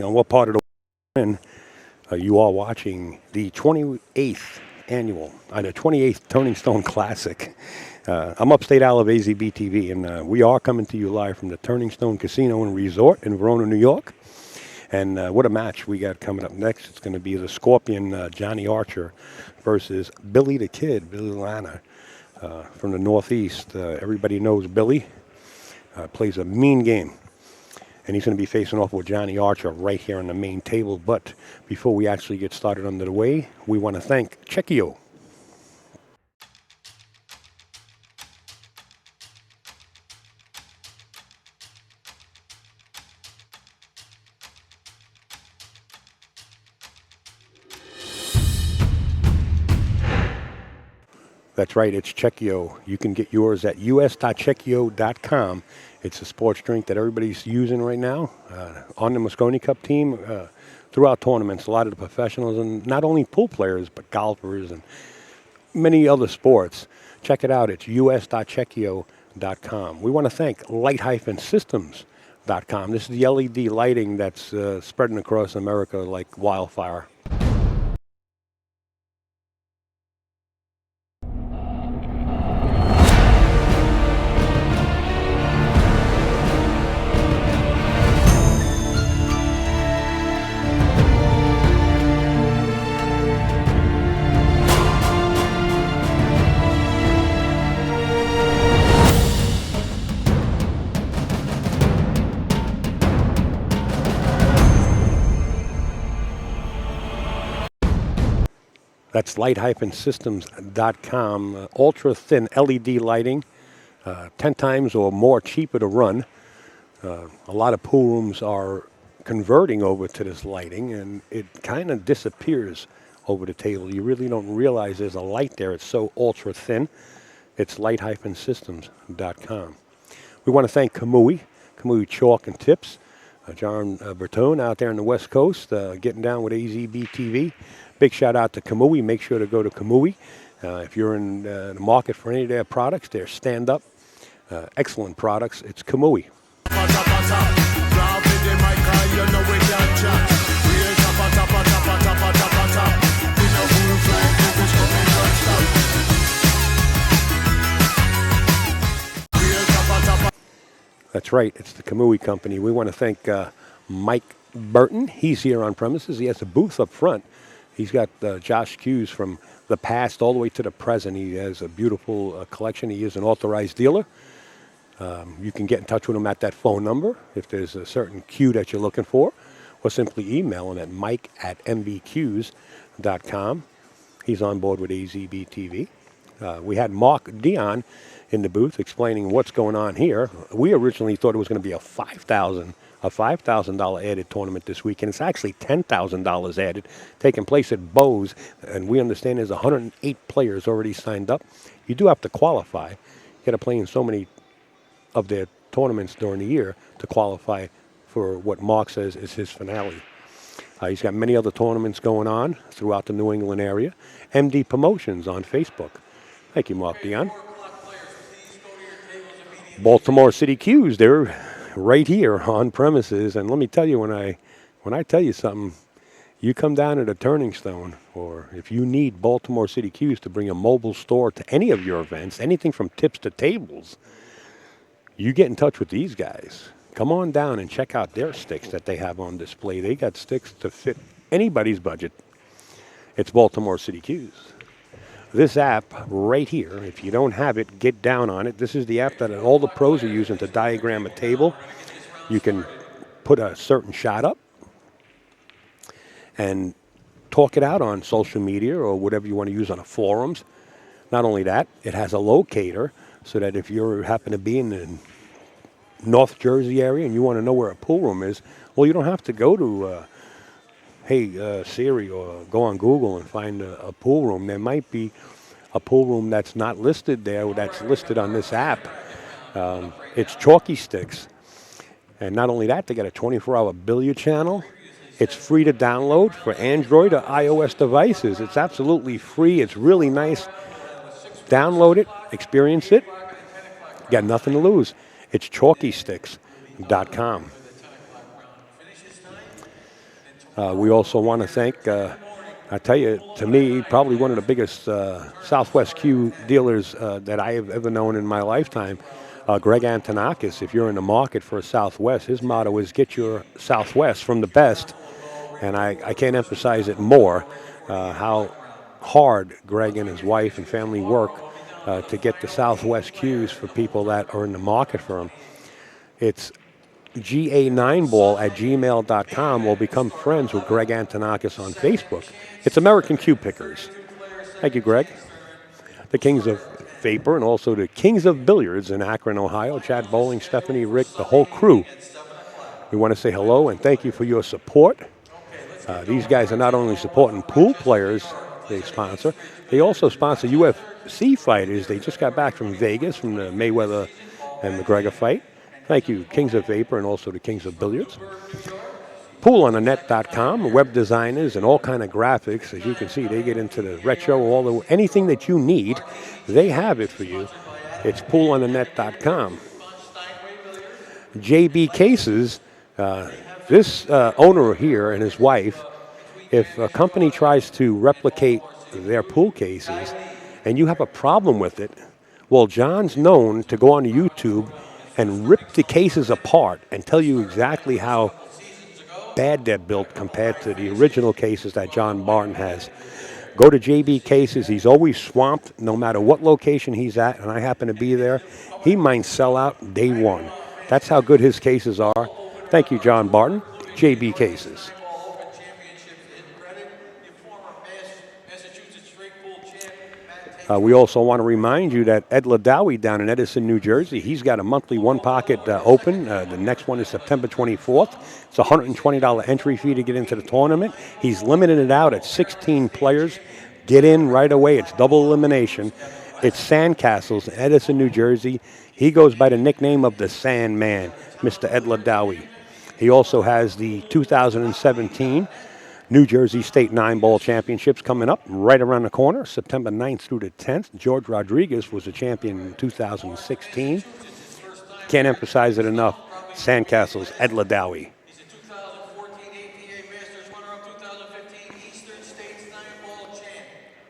On what part of the world you are watching the 28th the 28th Turning Stone Classic. I'm upstate Al of AZB TV, and we are coming to you live from the Turning Stone Casino and Resort in Verona, New York. And what a match we got coming up next. It's going to be the Scorpion, Johnny Archer, versus Billy the Kid, Billy Lanna, from the Northeast. Everybody knows Billy. Plays a mean game. And he's going to be facing off with Johnny Archer right here on the main table. But before we actually get started under the way, we want to thank Checkio. That's right, it's Checkio. You can get yours at us.checkio.com. It's a sports drink that everybody's using right now on the Mosconi Cup team throughout tournaments. A lot of the professionals, and not only pool players, but golfers and many other sports. Check it out. It's us.checkio.com. We want to thank light-systems.com. This is the LED lighting that's spreading across America like wildfire. That's light-systems.com. Ultra-thin LED lighting, 10 times or more cheaper to run. A lot of pool rooms are converting over to this lighting, and it kind of disappears over the table. You really don't realize there's a light there. It's so ultra-thin. It's light-systems.com. We want to thank Kamui Chalk and Tips. John Bertone out there on the West Coast, getting down with AZB TV. Big shout out to Kamui. Make sure to go to Kamui. If you're in the market for any of their products, they're stand-up, excellent products. It's Kamui. That's right. It's the Kamui Company. We want to thank Mike Burton. He's here on premises. He has a booth up front. He's got Josh Hughes from the past all the way to the present. He has a beautiful collection. He is an authorized dealer. You can get in touch with him at that phone number if there's a certain cue that you're looking for, or simply email him at mike@mvqs.com. He's on board with AZB TV. We had Mark Dion in the booth explaining what's going on here. We originally thought it was going to be a $5,000 added tournament this week, and it's actually $10,000 added, taking place at Bose, and we understand there's 108 players already signed up. You do have to qualify. You got to play in so many of their tournaments during the year to qualify for what Mark says is his finale. He's got many other tournaments going on throughout the New England area. MD Promotions on Facebook. Thank you, Mark Dion. Baltimore City Qs, they're right here on premises, and let me tell you, when I tell you something, you come down to the Turning Stone, or if you need Baltimore City Qs to bring a mobile store to any of your events, anything from tips to tables, you get in touch with these guys. Come on down and check out their sticks that they have on display. They got sticks to fit anybody's budget. It's Baltimore City Qs. This app right here, if you don't have it, get down on it. This is the app that all the pros are using to diagram a table. You can put a certain shot up and talk it out on social media or whatever you want to use on the forums. Not only that, it has a locator so that if you happen to be in the North Jersey area and you want to know where a pool room is, well, you don't have to go to Siri, or go on Google and find a pool room. There might be a pool room that's not listed there, or that's listed on this app. It's Chalky Sticks. And not only that, they got a 24-hour billiard channel. It's free to download for Android or iOS devices. It's absolutely free. It's really nice. Download it, experience it. You got nothing to lose. It's chalkysticks.com. We also want to thank, I tell you, to me, probably one of the biggest Southwest Q dealers that I have ever known in my lifetime, Greg Antonakis. If you're in the market for a Southwest, his motto is get your Southwest from the best. And I can't emphasize it more, how hard Greg and his wife and family work to get the Southwest Qs for people that are in the market for them. It's ga9ball@gmail.com, or become friends with Greg Antonakis on Facebook. It's American Q Pickers. Thank you, Greg. The Kings of Vapor, and also the Kings of Billiards in Akron, Ohio. Chad Bowling, Stephanie, Rick, the whole crew. We want to say hello and thank you for your support. These guys are not only supporting pool players they sponsor, they also sponsor UFC fighters. They just got back from Vegas from the Mayweather and McGregor fight. Thank you, Kings of Vapor, and also the Kings of Billiards. PoolOnTheNet.com, web designers and all kind of graphics. As you can see, they get into the retro, anything that you need, they have it for you. It's PoolOnTheNet.com. JB Cases, this owner here and his wife, if a company tries to replicate their pool cases and you have a problem with it, well, John's known to go on YouTube and rip the cases apart and tell you exactly how bad they're built compared to the original cases that John Barton has. Go to JB Cases. He's always swamped no matter what location he's at, and I happen to be there. He might sell out day one. That's how good his cases are. Thank you, John Barton. JB Cases. We also want to remind you that Ed Ladawi down in Edison, New Jersey, he's got a monthly one pocket open. The next one is September 24th. It's a $120 entry fee to get into the tournament. He's limited it out at 16 players. Get in right away. It's double elimination. It's Sandcastles in Edison, New Jersey. He goes by the nickname of the Sandman, Mr. Ed Ladawi. He also has the 2017 New Jersey State 9-Ball Championships coming up right around the corner, September 9th through the 10th. George Rodriguez was a champion in 2016. Can't emphasize it enough. Sandcastles, Ed Ladawi. He's a 2014 APA Masters runner-up, 2015 Eastern States 9-Ball champ.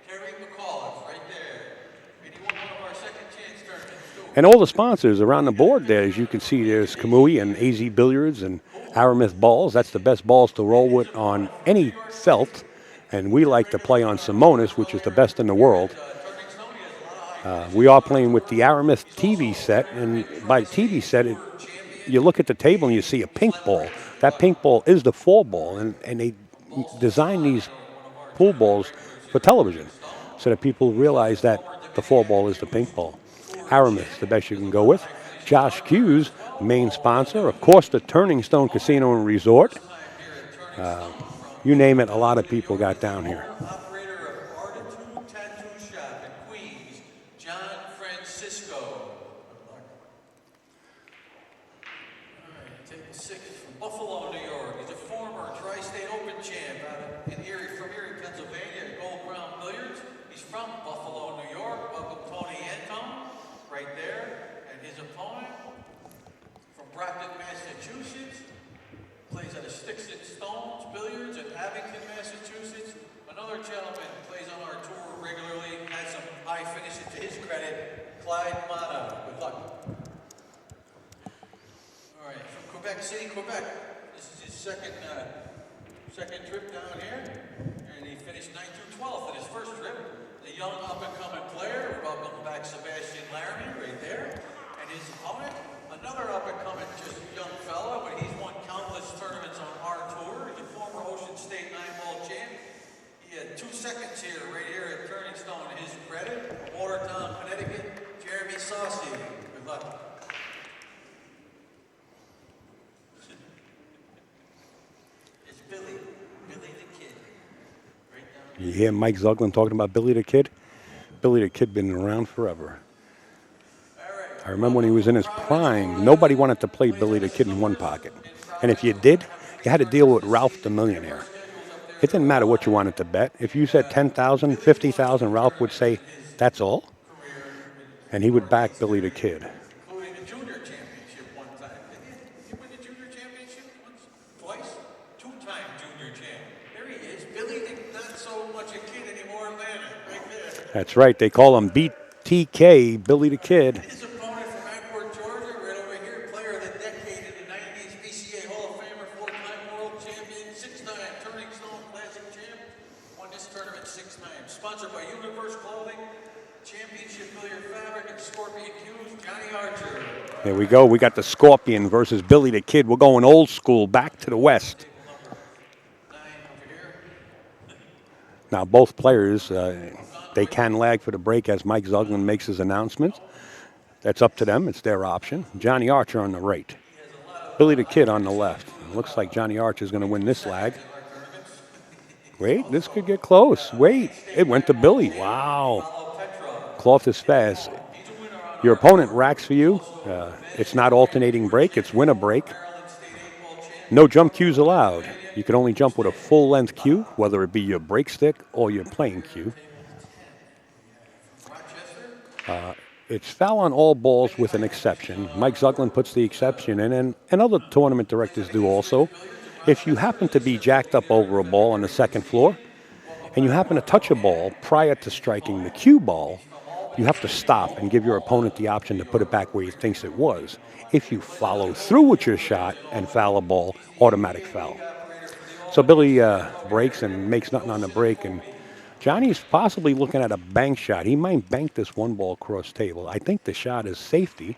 Terry McAuliffe, right there. And he won one of our second chance tournaments. And all the sponsors around the board there, as you can see, there's Kamui and AZ Billiards and Aramith balls. That's the best balls to roll with on any felt. And we like to play on Simonis, which is the best in the world. We are playing with the Aramith TV set. And by TV set, you look at the table and you see a pink ball. That pink ball is the 4-ball. And they design these pool balls for television so that people realize that the 4-ball is the pink ball. Aramith, the best you can go with. Josh Q's main sponsor, of course, the Turning Stone Casino and Resort. You name it, a lot of people got down here. Operator of Artitude Tattoo Shop in Queens, John Francisco. All right, take the 6 from Buffalo, New York. He's a former Tri-State Open champ from Erie, Pennsylvania, at Gold Crown Billiards. He's from Buffalo, New York. Welcome, Tony Anton, right there. His opponent from Brockton, Massachusetts, plays out of Sticks and Stones Billiards in Abington, Massachusetts. Another gentleman plays on our tour regularly, had some high finishes to his credit, Clyde Mata. Good luck. All right, from Quebec City, Quebec. This is his second trip down here, and he finished 9th through 12th in his first trip. The young up-and-coming player, welcome back Sebastian Laramie, right there. And his opponent, another up-and-coming, just young fella, but he's won countless tournaments on our tour. He's a former Ocean State 9-Ball champ. He had 2 seconds here, right here at Turning Stone, to his credit. Watertown, Connecticut, Jeremy Saucy. Good luck. It's Billy the Kid. Right down. You hear Mike Zuglin talking about Billy the Kid? Billy the Kid been around forever. I remember when he was in his prime, nobody wanted to play Billy the Kid in one pocket. And if you did, you had to deal with Ralph the Millionaire. It didn't matter what you wanted to bet. If you said 10,000, 50,000, Ralph would say, that's all. And he would back Billy the Kid. Including the junior championship one time. Did he win the junior championship once? Twice? 2-time junior champ. That's right. They call him BTK, Billy the Kid. His opponent from Ackworth, Georgia, right over here, player of the decade in the 90s, BCA Hall of Famer, 4-time world champion, 6-time Turning Stone Classic champ, won this tournament 6 times. Sponsored by Universe Clothing, Championship Billiard Fabric, and Scorpion Cues, Johnny Archer. There we go. We got the Scorpion versus Billy the Kid. We're going old school, back to the West. Now, both players, they can lag for the break as Mike Zuglin makes his announcement. That's up to them. It's their option. Johnny Archer on the right. Billy the Kid on the left. It looks like Johnny Archer is going to win this lag. Wait, this could get close. Wait, it went to Billy. Wow. Cloth is fast. Your opponent racks for you. It's not alternating break. It's winner break. No jump cues allowed. You can only jump with a full-length cue, whether it be your break stick or your playing cue. It's foul on all balls with an exception. Mike Zuglin puts the exception in, and other tournament directors do also. If you happen to be jacked up over a ball on the second floor, and you happen to touch a ball prior to striking the cue ball, you have to stop and give your opponent the option to put it back where he thinks it was. If you follow through with your shot and foul a ball, automatic foul. So Billy breaks and makes nothing on the break, and Johnny's possibly looking at a bank shot. He might bank this one ball across table. I think the shot is safety,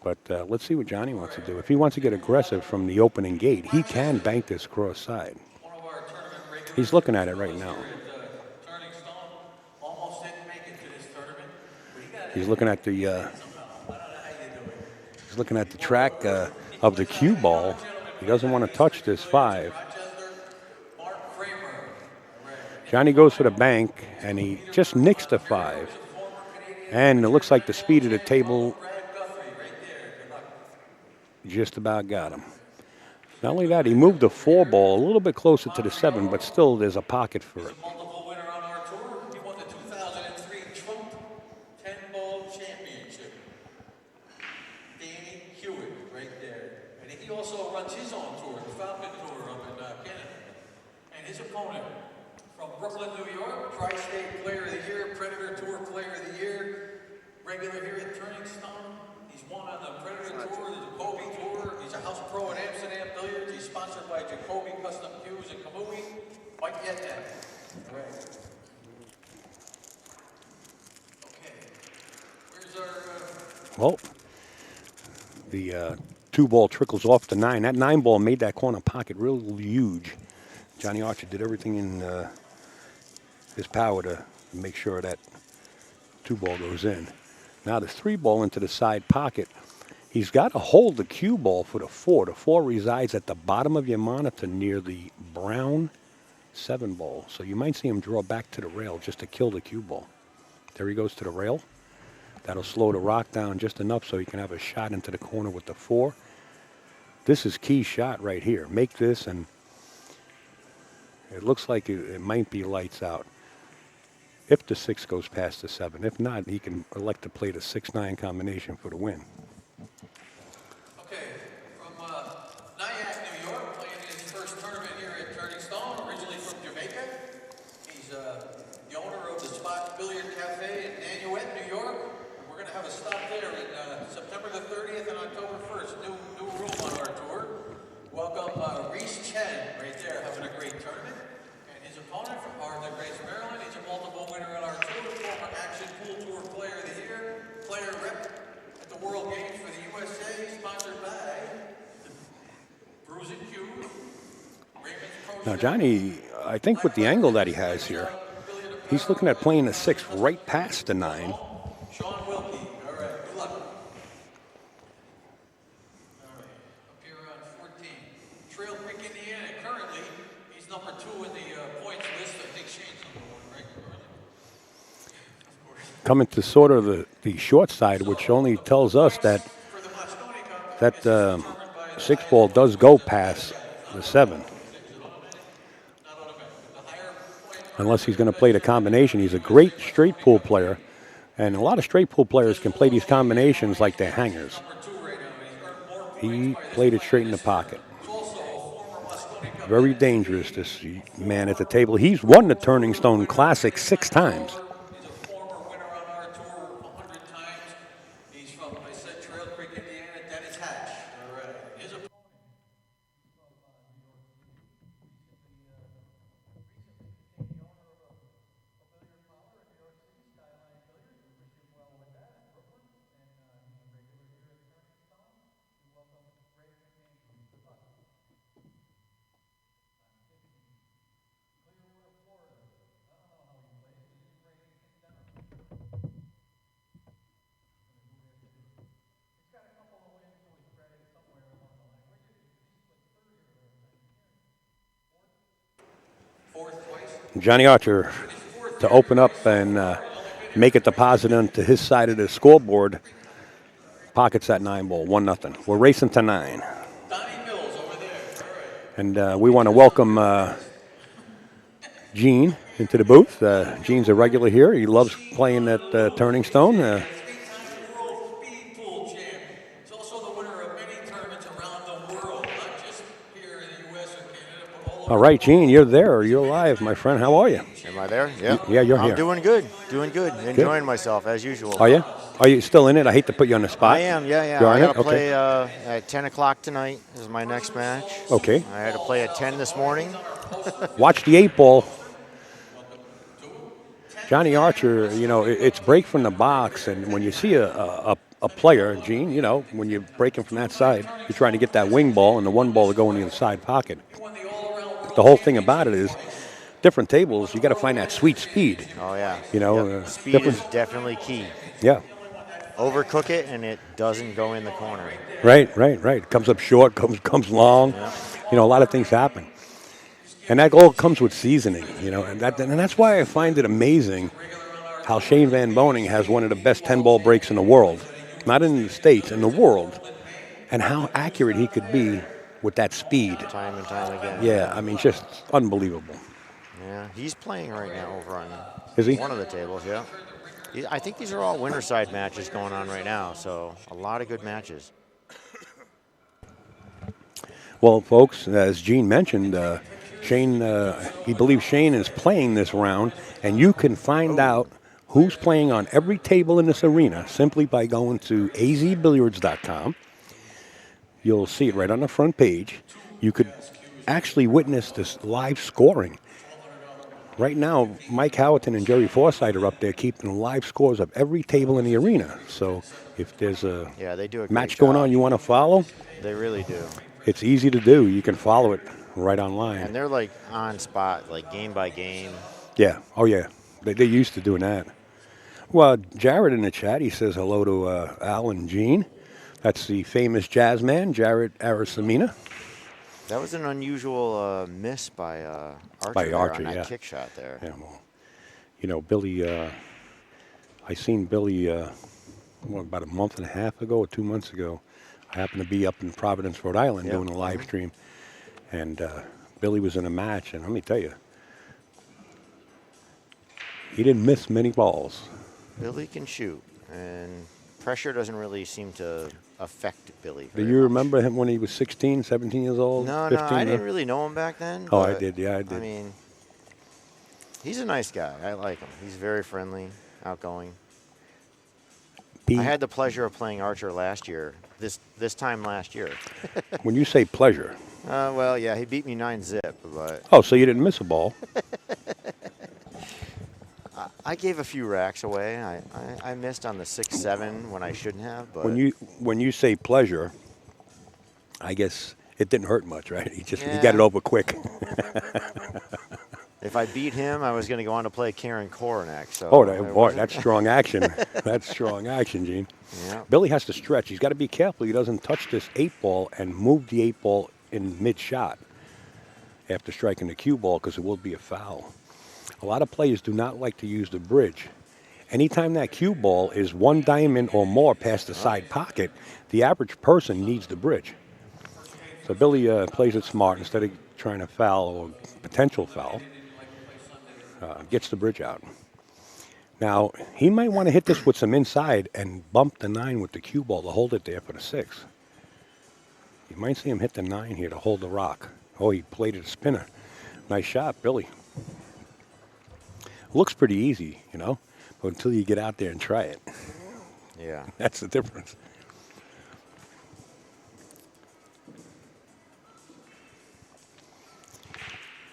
but let's see what Johnny wants to do. If he wants to get aggressive from the opening gate, he can bank this cross side. He's looking at it right now. He's looking at the track of the cue ball. He doesn't want to touch this 5. Johnny goes for the bank, and he just nicks the 5. And it looks like the speed of the table just about got him. Not only that, he moved the 4 ball a little bit closer to the 7, but still there's a pocket for it. Multiple winner on our tour. He won the 2003 Trump 10-ball championship. Danny Hewitt, right there. And he also runs his own tour, the Falcon Tour up in Canada. And his opponent from Brooklyn, New York, Tri-State Player of the Year, Predator Tour Player of the Year, regular here at Turning Stone. He's won on the Predator Tour, the Jacoby Tour. He's a house pro in Amsterdam Billiards. He's sponsored by Jacoby Custom Cues and Kamui. Mike Yetman. All right. Okay. Where's our... Well, the 2 ball trickles off the 9. That 9 ball made that corner pocket real huge. Johnny Archer did everything in his power to make sure that 2 ball goes in. Now the 3 ball into the side pocket. He's got to hold the cue ball for the 4. The 4 resides at the bottom of your monitor near the brown 7 ball. So you might see him draw back to the rail just to kill the cue ball. There he goes to the rail. That'll slow the rock down just enough so he can have a shot into the corner with the 4. This is key shot right here. Make this, and it looks like it might be lights out. If the 6 goes past the 7. If not, he can elect to play the 6-9 combination for the win. Okay, from Nyack, New York, playing his first tournament here at Turning Stone, originally from Jamaica. He's the owner of the Spot Billiard Cafe in Nanuet, New York. And we're going to have a stop there in September the 30th and October 1st. New room on our tour. Welcome Reese Chen, right there, having a great tournament. And his opponent from the Grace, Maryland. He's a multiple winner on our tour, former Action Pool Tour Player of the Year, player rep at the World Games for the USA, sponsored by Bruce and Q. Now Johnny, I think with the angle that he has here, he's looking at playing the 6 right past the 9. Sean Wilkie. All right, good luck. All right, up here on 14. Trail Creek, Indiana. Currently, he's number 2 in the points list. I think Shane's number 1, right? Of course. Coming to sort of the short side, which only tells us that 6 ball does go past the 7. Unless he's going to play the combination. He's a great straight pool player. And a lot of straight pool players can play these combinations like they're hangers. He played it straight in the pocket. Very dangerous, this man at the table. He's won the Turning Stone Classic 6 times. Johnny Archer to open up and make it deposit onto his side of the scoreboard. Pockets that 9 ball, 1-0. We're racing to 9. And we want to welcome Gene into the booth. Gene's a regular here. He loves playing at Turning Stone. World Speed Pool champ. He's also the winner of many tournaments around the world, not just here in the U.S. or Canada, but all over. All right, Gene, you're there. You're live, my friend. How are you? Am I there? Yeah. Yeah, you're here. I'm doing good. Enjoying myself as usual. Are you? Are you still in it? I hate to put you on the spot. I am, yeah. You're I on got to it? play at 10 o'clock tonight is my next match. Okay. I had to play at 10 this morning. Watch the 8 ball. Johnny Archer, you know, it's break from the box, and when you see a player, Gene, you know, when you're breaking from that side, you're trying to get that wing ball and the 1 ball to go in the inside pocket. The whole thing about it is different tables, you got to find that sweet speed. Oh, yeah. You know, Yep. Speed is definitely key. Yeah. Overcook it, and it doesn't go in the corner. Right. Comes up short, comes long. Yeah. You know, a lot of things happen. And that all comes with seasoning, you know, and that's why I find it amazing how Shane Van Boning has one of the best 10-ball breaks in the world. Not in the States, in the world. And how accurate he could be with that speed. Time and time again. Yeah, I mean, just unbelievable. Yeah, he's playing right now over on Is he? one of the tables, yeah. I think these are all winner side matches going on right now, so a lot of good matches. Well, folks, as Gene mentioned, Shane, he believes Shane is playing this round, and you can find out who's playing on every table in this arena simply by going to azbilliards.com. You'll see it right on the front page. You could actually witness this live scoring. Right now, Mike Howerton and Jerry Forsythe are up there keeping live scores of every table in the arena. So if there's a they do a great match going job. on you want to follow, They really do. it's easy to do. You can follow it right online. And they're like on spot, like game by game. Yeah. Oh, yeah. They're used to doing that. Well, Jared in the chat, he says hello to Al and Gene. That's the famous jazz man, Jared Arasamina. That was an unusual miss by Archer, By there Archer, on that yeah. kick shot there. Yeah, well, you know, Billy, I seen Billy about a month and a half ago or 2 months ago. I happened to be up in Providence, Rhode Island Yep. doing a live stream. And Billy was in a match, and let me tell you, he didn't miss many balls. Billy can shoot, and pressure doesn't really seem to affect Billy. Do very you much. remember him when he was 16, 17 years old? No, 15, I didn't really know him back then. Oh, I but, did. Yeah, I did. I mean, he's a nice guy. I like him. He's very friendly, outgoing. I had the pleasure of playing Archer last year, this time last year. When you say pleasure, Well, yeah, he beat me 9-zip, but oh, so you didn't miss a ball. I gave a few racks away. I missed on the 6-7 when I shouldn't have. But When you say pleasure, I guess it didn't hurt much, right? He Yeah. got it over quick. if I beat him, I was going to go on to play Karen Koronek. So Oh, it boy, wasn't- that's strong action. That's strong action, Gene. Yeah. Billy has to stretch. He's got to be careful he doesn't touch this 8-ball and move the 8-ball in mid-shot after striking the cue ball because it will be a foul. A lot of players do not like to use the bridge. Anytime that cue ball is 1 diamond or more past the side pocket, the average person needs the bridge. So Billy plays it smart instead of trying to foul or potential foul. Gets the bridge out. Now, he might want to hit this with some inside and bump the 9 with the cue ball to hold it there for the 6. You might see him hit the 9 here to hold the rock. Oh, he played it a spinner. Nice shot, Billy. Looks pretty easy, you know, but until you get out there and try it. Yeah. That's the difference.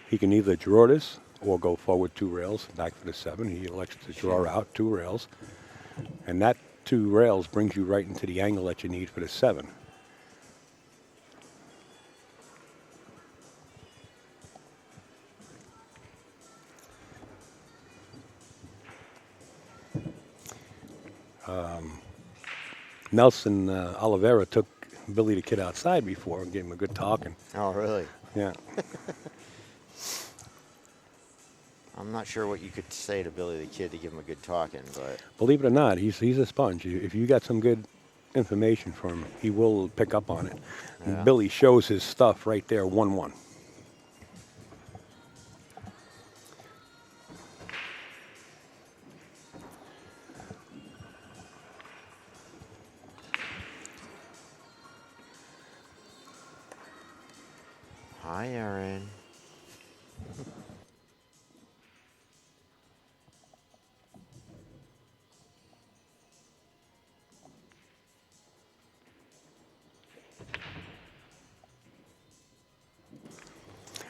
He can either draw this or go forward 2 rails, back for the 7. He elects to draw out 2 rails. And that 2 rails brings you right into the angle that you need for the 7. Nelson Oliveira took Billy the Kid outside before and gave him a good talking. Oh, really? Yeah. I'm not sure what you could say to Billy the Kid to give him a good talking, but Believe it or not, he's a sponge. If you got some good information from him, he will pick up on it. And yeah. Billy shows his stuff right there, 1-1. Hi, Aaron.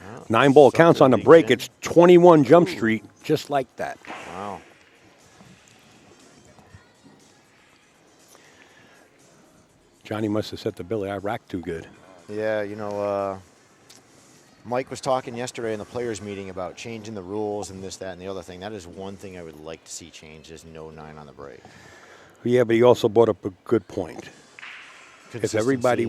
Oh, 9-ball counts on the break. subdivision. It's 21 Jump Street, just like that. Wow. Johnny must have set the Billy. I racked too good. Yeah, Mike was talking yesterday in the players' meeting about changing the rules and this, that, and the other thing. That is one thing I would like to see changed is no 9 on the break. Yeah, but he also brought up a good point. If everybody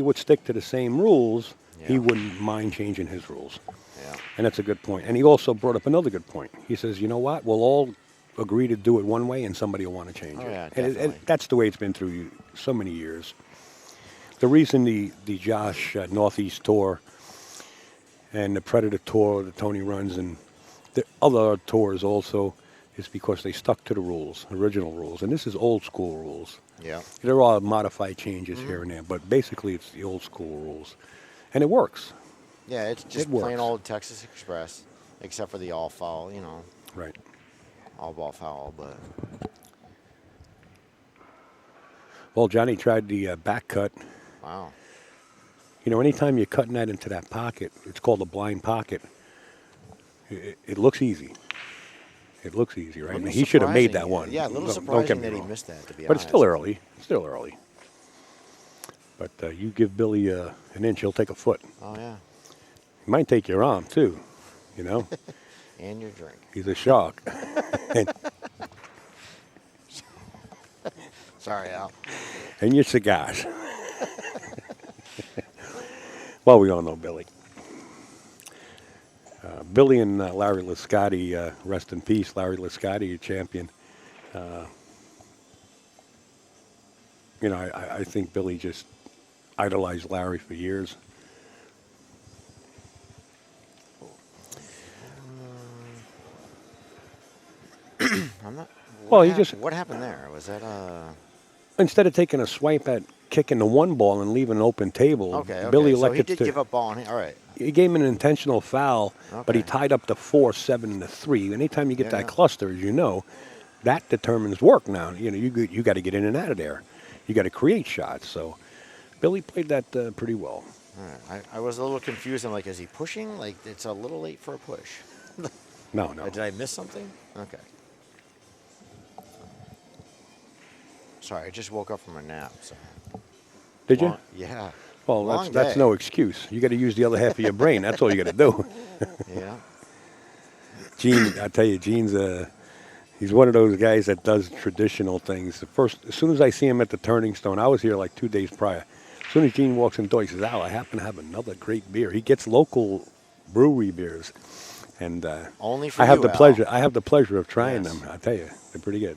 would stick to the same rules, he Yeah. wouldn't mind changing his rules. Yeah. And that's a good point. And he also brought up another good point. He says, you know what? We'll all agree to do it one way, and somebody will want to change Oh, it. yeah, And definitely. that's the way it's been through so many years. The reason the Josh Northeast Tour and the Predator Tour that Tony runs and the other tours also is because they stuck to the rules, original rules. And this is old school rules. Yeah. There are modified changes here and there, but basically it's the old school rules. And it works. Yeah, it's just It works. plain old Texas Express, except for the all foul, Right. all ball foul. But Well, Johnny tried the back cut. wow. Anytime you're cutting that into that pocket, it's called a blind pocket. It looks easy. It looks easy, right? And he should have made that one. Yeah, a little Don't get surprising me that he wrong. missed that, to be But honest. it's still early. Still early. But you give Billy an inch, he'll take a foot. Oh, yeah. He might take your arm, too. And your drink. He's a shark. Sorry, Al. And your cigars. Well, we all know Billy. Billy and Larry Lascotti, rest in peace. Larry Lascotti, a champion. I think Billy just idolized Larry for years. I'm not. Well, What happened there? Was that instead of taking a swipe at kicking the one ball and leaving an open table, okay? Billy So he elected did to. give up ball. All right. He gave him an intentional foul, but he Okay. tied up the 4-7-3. Anytime you get that Yeah. cluster, as you know, that determines work. Now, you got to get in and out of there. You got to create shots. So, Billy played that pretty well. All right. I was a little confused. I'm like, is he pushing? Like, it's a little late for a push. No. Did I miss something? Okay. Sorry, I just woke up from a nap. So. Did you? Yeah. Well, Long that's day. no excuse. You got to use the other half of your brain. That's all you got to do. Yeah. Gene, I tell you, Gene's he's one of those guys that does traditional things. As soon as I see him at the Turning Stone, I was here like 2 days prior. As soon as Gene walks in the door, he says, "Al, I happen to have another great beer." He gets local brewery beers, and Only for I have you, the Al. pleasure. I have the pleasure of trying Yes. them. I tell you, they're pretty good.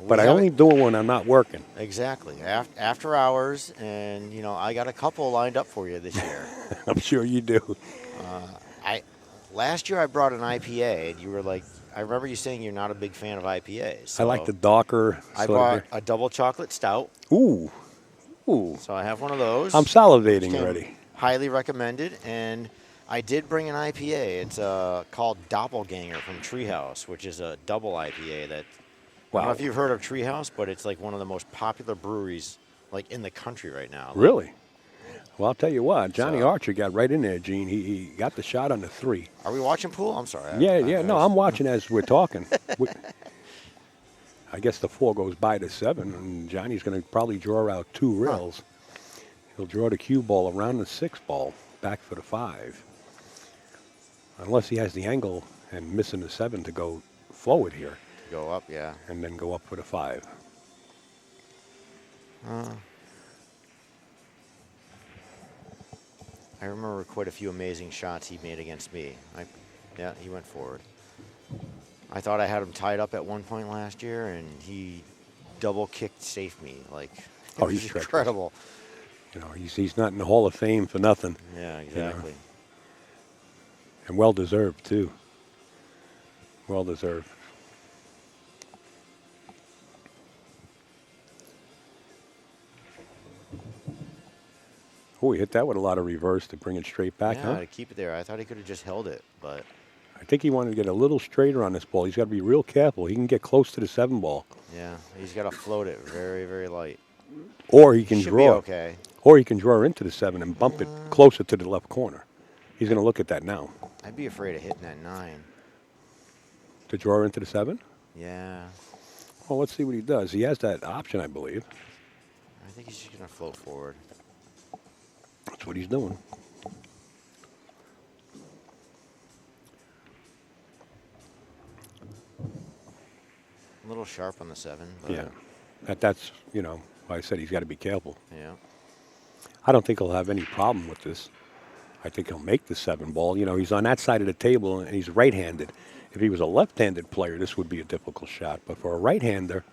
We But I have only it- do it when I'm not working. Exactly. After hours, and I got a couple lined up for you this year. I'm sure you do. Last year I brought an IPA, and you were like, I remember you saying you're not a big fan of IPAs. I like the darker. I sort of bought a double chocolate stout, beer. Ooh. so I have one of those. I'm salivating Again, already. Highly recommended, and I did bring an IPA. It's called Doppelganger from Treehouse, which is a double IPA that. I don't know if you've heard of Treehouse, but it's like one of the most popular breweries like in the country right now. Really? Well, I'll tell you what. Johnny So- Archer got right in there, Gene. He got the shot on the 3. Are we watching pool? I'm sorry. Yeah. No, I'm watching as we're talking. I guess the 4 goes by to 7, and Johnny's going to probably draw out 2 rails. He'll draw the cue ball around the 6 ball, back for the 5. Unless he has the angle and missing the 7 to go forward here, Go up, yeah. and then go up for the 5. I remember quite a few amazing shots he made against me. Yeah, he went forward. I thought I had him tied up at one point last year, and he double kicked safe me. Like, it Oh, was he's treacherous. incredible. You know, he's not in the Hall of Fame for nothing. Yeah, you know. exactly. And well deserved too. Well deserved. Oh, he hit that with a lot of reverse to bring it straight back, Yeah, huh? to keep it there. I thought he could have just held it, but I think he wanted to get a little straighter on this ball. He's got to be real careful. He can get close to the 7 ball. yeah, he's got to float it very, very light. Or he can Should draw. be okay. Or he can draw into the 7 and bump it closer to the left corner. He's going to look at that now. I'd be afraid of hitting that 9. To draw into the 7? Yeah, Well, let's see what he does. He has that option, I believe. I think he's just going to float forward. That's what he's doing. A little sharp on the 7, but Yeah. That's, why I said he's got to be careful. yeah. I don't think he'll have any problem with this. I think he'll make the 7 ball. You know, he's on that side of the table and he's right-handed. If he was a left-handed player, this would be a difficult shot. But for a right-hander,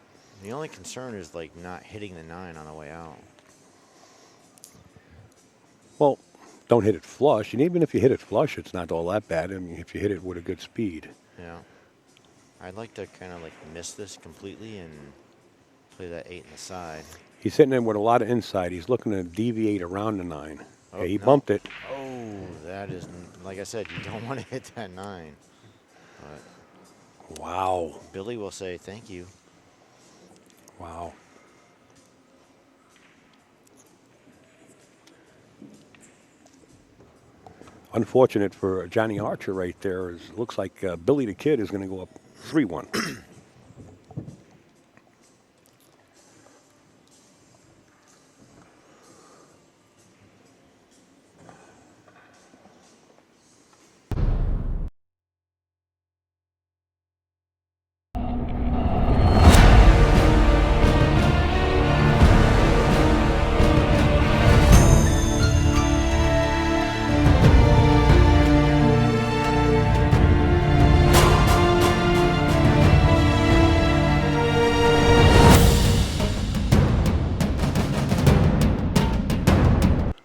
The only concern is like not hitting the 9 on the way out. well, don't hit it flush. And even if you hit it flush, it's not all that bad. I mean, if you hit it with a good speed. Yeah. I'd like to kind of like miss this completely and play that 8 in the side. He's hitting it with a lot of inside. He's looking to deviate around the 9. Oh, Yeah, he no. bumped it. Oh, that is, like I said, you don't want to hit that 9. But Wow. Billy will say thank you. Wow. Unfortunate for Johnny Archer right there. Looks like Billy the Kid is going to go up 3-1.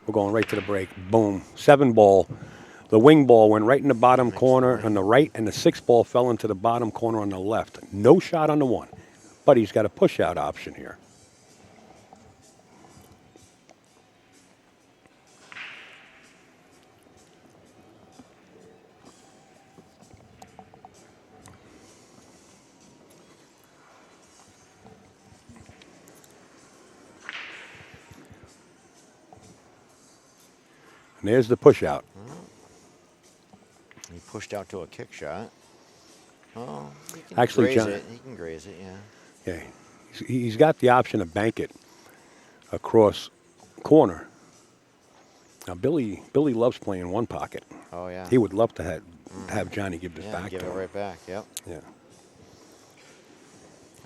We're going right to the break. Boom. 7 ball. The wing ball went right in the bottom corner on the right, and the 6 ball fell into the bottom corner on the left. No shot on the 1, but he's got a push-out option here. And there's the push-out. He pushed out to a kick shot. Oh, he can Actually, graze John- it. He can graze it, yeah. Yeah, he's got the option to bank it across corner. Now, Billy loves playing one pocket. Oh, yeah. He would love to have Johnny give this Yeah, back give to it him. right back, yep. Yeah.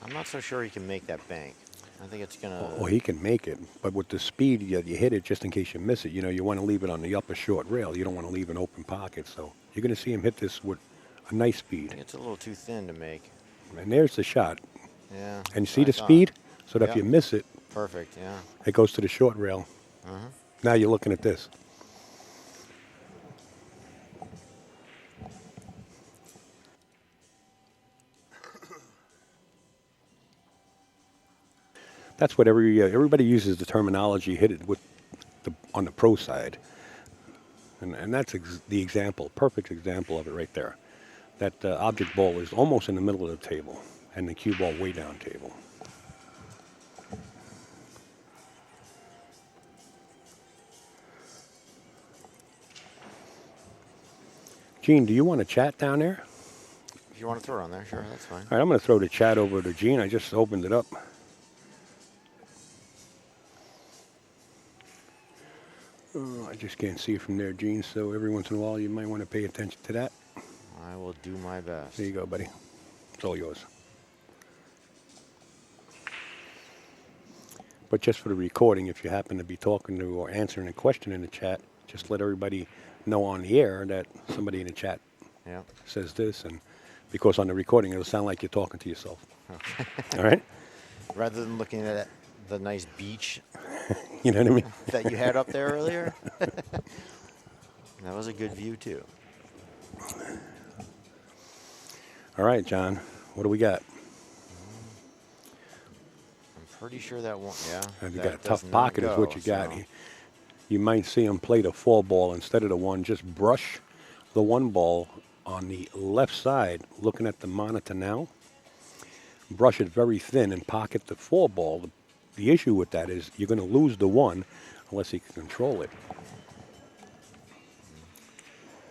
I'm not so sure he can make that bank. I think it's going to... Well, he can make it, but with the speed, you hit it just in case you miss it. You know, you want to leave it on the upper short rail. You don't want to leave an open pocket. So you're going to see him hit this with a nice I speed. think it's a little too thin to make. And there's the shot. Yeah. And you that's see what the I thought. speed? So that if Yep. you miss it, Perfect, yeah. it goes to the short rail. Uh-huh. Now you're looking at this. That's what everybody uses the terminology, hit it with on the pro side. And that's the example, perfect example of it right there. That object ball is almost in the middle of the table and the cue ball way down table. Gene, do you want to chat down there? If you want to throw it on there, sure, that's fine. All right, I'm going to throw the chat over to Gene. I just opened it up. Oh, I just can't see it from there, Gene, so every once in a while you might want to pay attention to that. I will do my best. There you go, buddy. It's all yours. But just for the recording, if you happen to be talking to or answering a question in the chat, just let everybody know on the air that somebody in the chat Yeah. says this, and because on the recording it'll sound like you're talking to yourself. All right? Rather than looking at the nice beach You know what I mean? that you had up there earlier. That was a good view, too. All right, John. What do we got? I'm pretty sure that one, yeah. You that got a does tough not pocket is what go, you got. so- You might see him play the 4 ball instead of the 1. Just brush the 1 ball on the left side, looking at the monitor now. Brush it very thin and pocket the 4 ball. The issue with that is you're going to lose the 1 unless he can control it.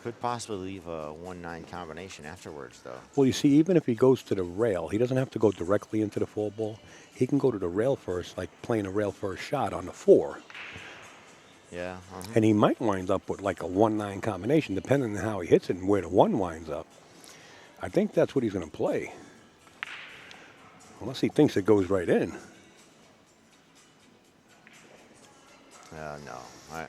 Could possibly leave a 1-9 combination afterwards, though. Well, you see, even if he goes to the rail, he doesn't have to go directly into the 4 ball. He can go to the rail first, like playing a rail first shot on the 4. Yeah. And he might wind up with like a 1-9 combination, depending on how he hits it and where the 1 winds up. I think that's what he's going to play. Unless he thinks it goes right in. No. I'm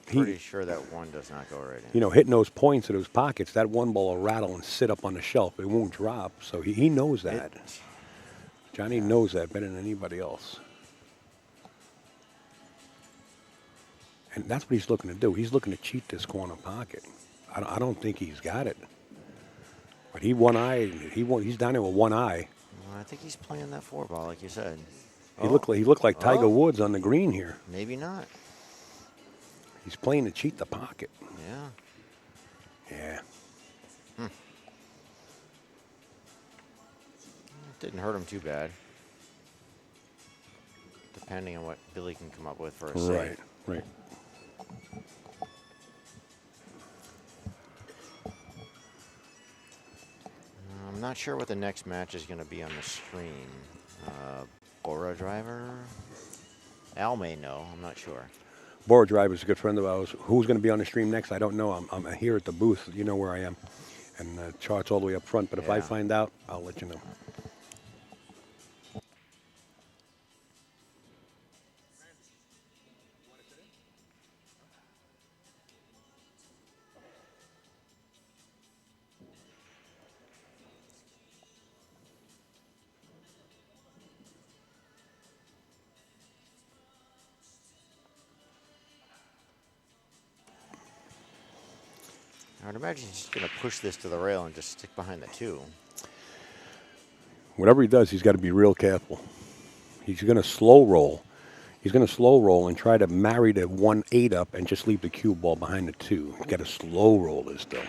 pretty sure that 1 does not go right in. You know, hitting those points of those pockets, that 1 ball will rattle and sit up on the shelf. It won't drop. So he knows that. Johnny knows that better than anybody else. And that's what he's looking to do. He's looking to cheat this corner pocket. I don't think he's got it. But he's down there with 1 eye. Well, I think he's playing that 4 ball, like you said. He looked like Tiger Woods on the green here. Maybe not. He's playing to cheat the pocket. Yeah. Yeah. It didn't hurt him too bad. Depending on what Billy can come up with for a save. Right. I'm not sure what the next match is going to be on the screen. Bora Driver? Al may know. I'm not sure. Bora Driver is a good friend of ours. Who's going to be on the stream next? I don't know. I'm here at the booth. You know where I am. And the chart's all the way up front. But if I Yeah. find out, I'll let you know. I'd imagine he's just going to push this to the rail and just stick behind the 2. Whatever he does, he's got to be real careful. He's going to slow roll. He's going to slow roll and try to marry the 1-8 up and just leave the cue ball behind the 2. He's got to slow roll this, though.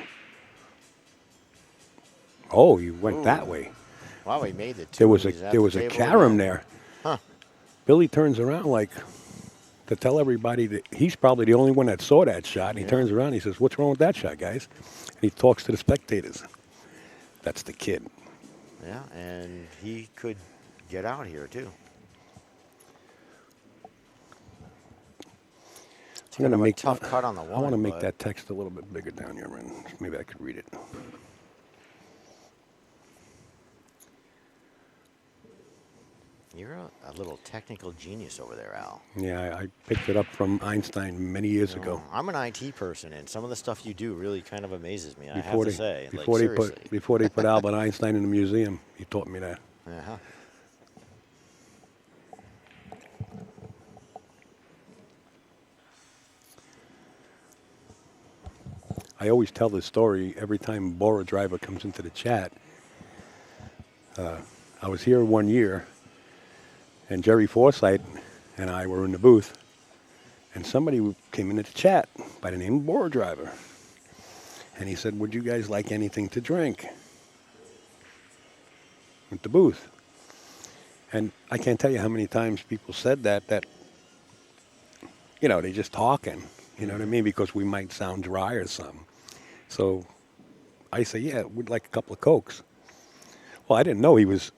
Oh, he went that way. Wow, he made the 2. There was He's at a the table carom again. there. Huh. Billy turns around like to tell everybody that he's probably the only one that saw that shot. And he turns around and he says, "What's wrong with that shot, guys?" And he talks to the spectators. That's the kid. Yeah, and he could get out here, too. It's I'm gonna kind of make a tough cut on the 1. I want to make but that text a little bit bigger down here, and maybe I could read it. You're a little technical genius over there, Al. Yeah, I picked it up from Einstein many years ago. I'm an IT person, and some of the stuff you do really kind of amazes me. I have Before to they, say, before they seriously. before they put Albert Einstein in the museum, he taught me that. Uh-huh. I always tell this story every time Bora Driver comes into the chat. I was here one year, and Jerry Forsythe and I were in the booth, and somebody came into the chat by the name of Bora Driver. And he said, "Would you guys like anything to drink?" At the booth. And I can't tell you how many times people said that, you know, they just talking, you know what I mean? Because we might sound dry or something. So I say, "Yeah, we'd like a couple of Cokes." Well, I didn't know he was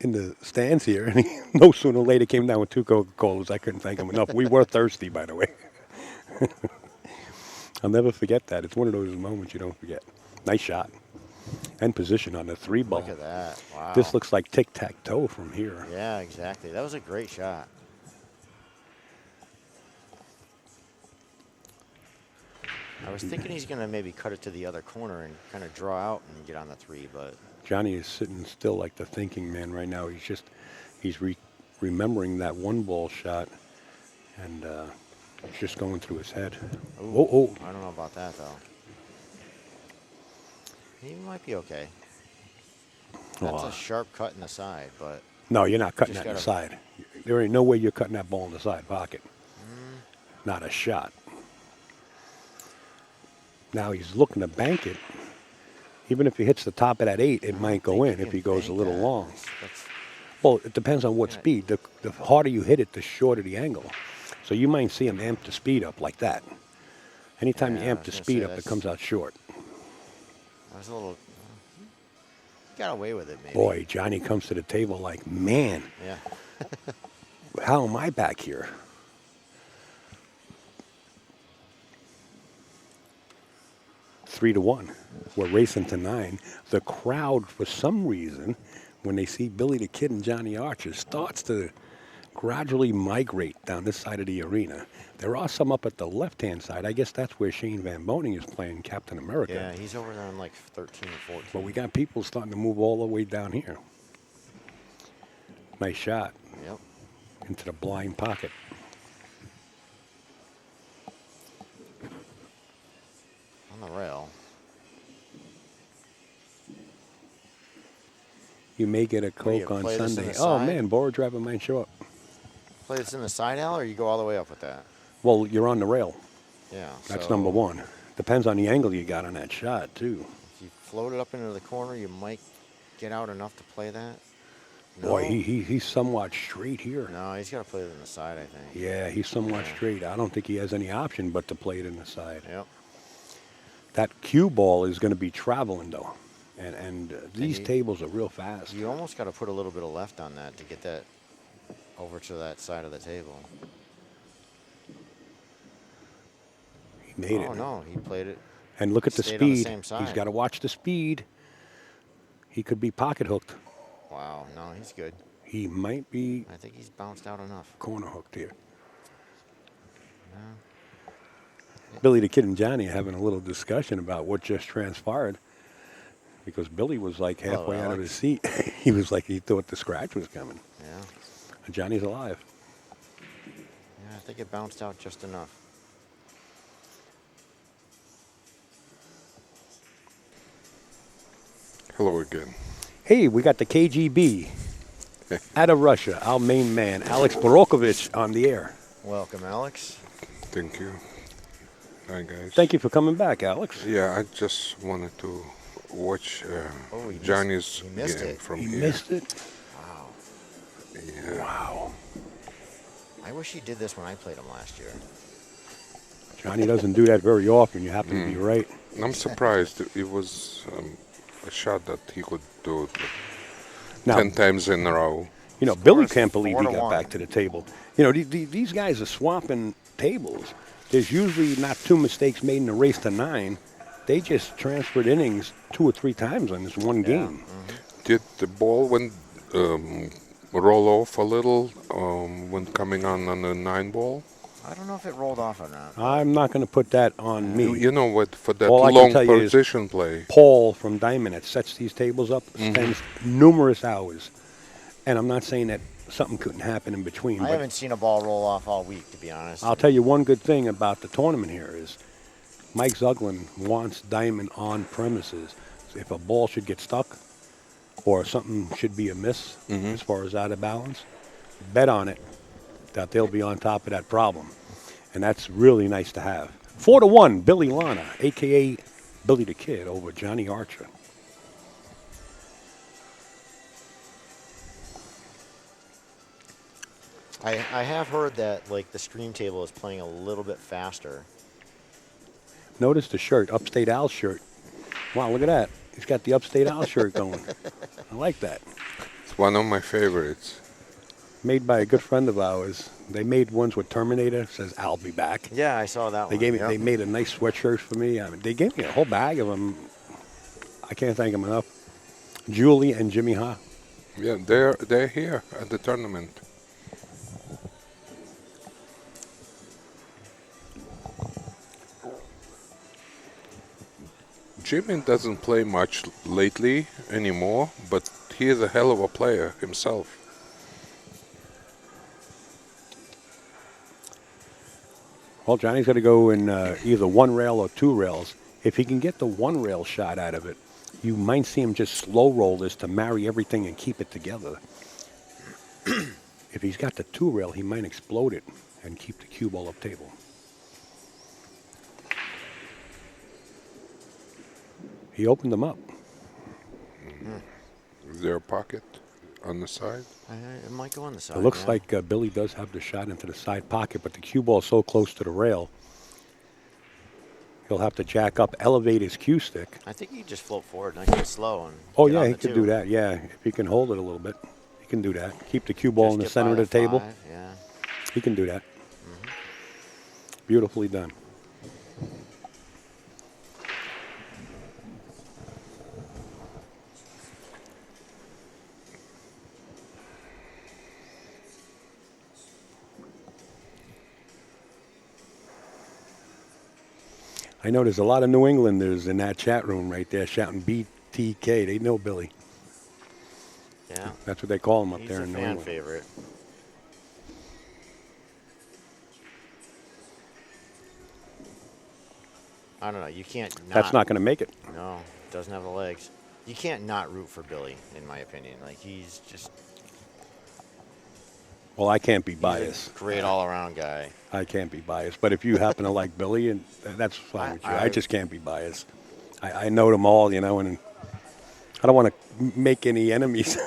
in the stands here, and he no sooner or later came down with 2 Coca-Colas. I couldn't thank him enough. We were thirsty, by the way. I'll never forget that. It's one of those moments you don't forget. Nice shot. And position on the 3 ball. Look at that. Wow. This looks like tic-tac-toe from here. Yeah, exactly. That was a great shot. I was thinking he's going to maybe cut it to the other corner and kind of draw out and get on the 3, but Johnny is sitting still like the thinking man right now. He's remembering that one ball shot, and it's just going through his head. ooh, I don't know about that, though. He might be okay. That's a sharp cut in the side, but... No, you're not cutting just that in the side. There ain't no way you're cutting that ball in the side pocket. Not a shot. Now he's looking to bank it. Even if he hits the top of that 8, it might go in if he goes a little long. That's- Well, it depends on what speed. The harder you hit it, the shorter the angle. So you might see him amp the speed up like that. Anytime you Yeah, I amp was the gonna speed say up, it that's- comes out short. I was a little... He got away with it, maybe. Boy, Johnny comes to the table like, man, Yeah. how am I back here? Three to one. We're racing to 9. The crowd, for some reason, when they see Billy the Kid and Johnny Archer, starts to gradually migrate down this side of the arena. There are some up at the left-hand side. I guess that's where Shane Van Boning is playing Captain America. Yeah, he's over there on like 13 or 14. But we got people starting to move all the way down here. Nice shot Yep. into the blind pocket. On the rail. You may get a do you Coke on play this in Sunday. the Oh, side? man, Bora driver might show up. Play this in the side Al, or you go all the way up with that? Well, you're on the rail. Yeah. That's so number one. Depends on the angle you got on that shot, too. If you float it up into the corner, you might get out enough to play that. No? Boy, he's somewhat straight here. No, he's got to play it in the side, I think. Yeah, he's somewhat straight. I don't think he has any option but to play it in the side. Yep. That cue ball is going to be traveling, though. And these you- tables are real fast. You almost got to put a little bit of left on that to get that over to that side of the table. He made Oh, it. no, he played it. And look at the Stayed on the speed. same He's side. got to watch the speed. He could be pocket hooked. Wow, no, he's good. He might be I think he's bounced out enough. corner hooked here. Billy the Kid and Johnny are having a little discussion about what just transpired because Billy was like halfway out of his Alex. seat. He was like he thought the scratch was coming. Yeah. And Johnny's alive. Yeah, I think it bounced out just enough. Hello again. Hey, we got the KGB out of Russia, our main man, Alex Borokovich, on the air. Welcome, Alex. Thank you. Hi, guys. Thank you for coming back, Alex. Yeah, I just wanted to watch Oh, he Johnny's he missed game it. from He here. missed it? Wow. Yeah. Wow. I wish he did this when I played him last year. Johnny doesn't do that very often. You happen to be right. I'm surprised. It was a shot that he could do Now, 10 times in a row. you know, Billy Scores can't believe he 4-1. got back to the table. You know, these guys are swapping tables. There's usually not two mistakes made in the race to 9. They just transferred innings 2 or 3 times on this one game. Did the ball roll off a little when coming on the 9 ball? I don't know if it rolled off or not. I'm not going to put that on me. You know what? For that All I can long tell you is position play. Paul from Diamond that sets these tables up spends numerous hours. And I'm not saying that something couldn't happen in between. I but haven't seen a ball roll off all week, to be honest. I'll tell you one good thing about the tournament here is Mike Zuglin wants Diamond on premises. If a ball should get stuck or something should be amiss as far as out of balance, bet on it that they'll be on top of that problem. And that's really nice to have. 4-1, Billy Lanna, a.k.a. Billy the Kid, over Johnny Archer. I have heard that like the stream table is playing a little bit faster. Notice the shirt, Upstate Al shirt. Wow, look at that. He's got the Upstate Al shirt going. I like that. It's one of my favorites. Made by a good friend of ours. They made ones with Terminator. Says, I'll be back. Yeah, I saw that They one. gave me. Yep. They made a nice sweatshirt for me. I mean, they gave me a whole bag of them. I can't thank them enough. Julie and Jimmy Ha. Yeah, they're here at the tournament. Jimmy doesn't play much lately anymore, but he is a hell of a player himself. Well, Johnny's got to go in either one rail or two rails. If he can get the one rail shot out of it, you might see him just slow roll this to marry everything and keep it together. If he's got the two rail, he might explode it and keep the cue ball up table. He opened them up. Is there a pocket on the side? It might go on the side. It looks yeah. like Billy does have the shot into the side pocket, but the cue ball is so close to the rail, he'll have to jack up, elevate his cue stick. I think he just float forward nice and slow. And Oh, get yeah, on he the could two. do that. Yeah, if he can hold it a little bit, he can do that. Keep the cue ball Just in the get center by of the table. 5, Yeah. He can do that. Beautifully done. I know there's a lot of New Englanders in that chat room right there shouting BTK. They know Billy. Yeah. That's what they call him up He's there a in New fan England. favorite. I don't know. You can't. That's not going to make it. No, doesn't have the legs. You can't not root for Billy, in my opinion. Like he's just Well, I can't be he's biased. a great all-around guy. I can't be biased. But if you happen to like Billy, and that's fine with you. I I- just can't be biased. I know them all, you know, and I don't want to make any enemies.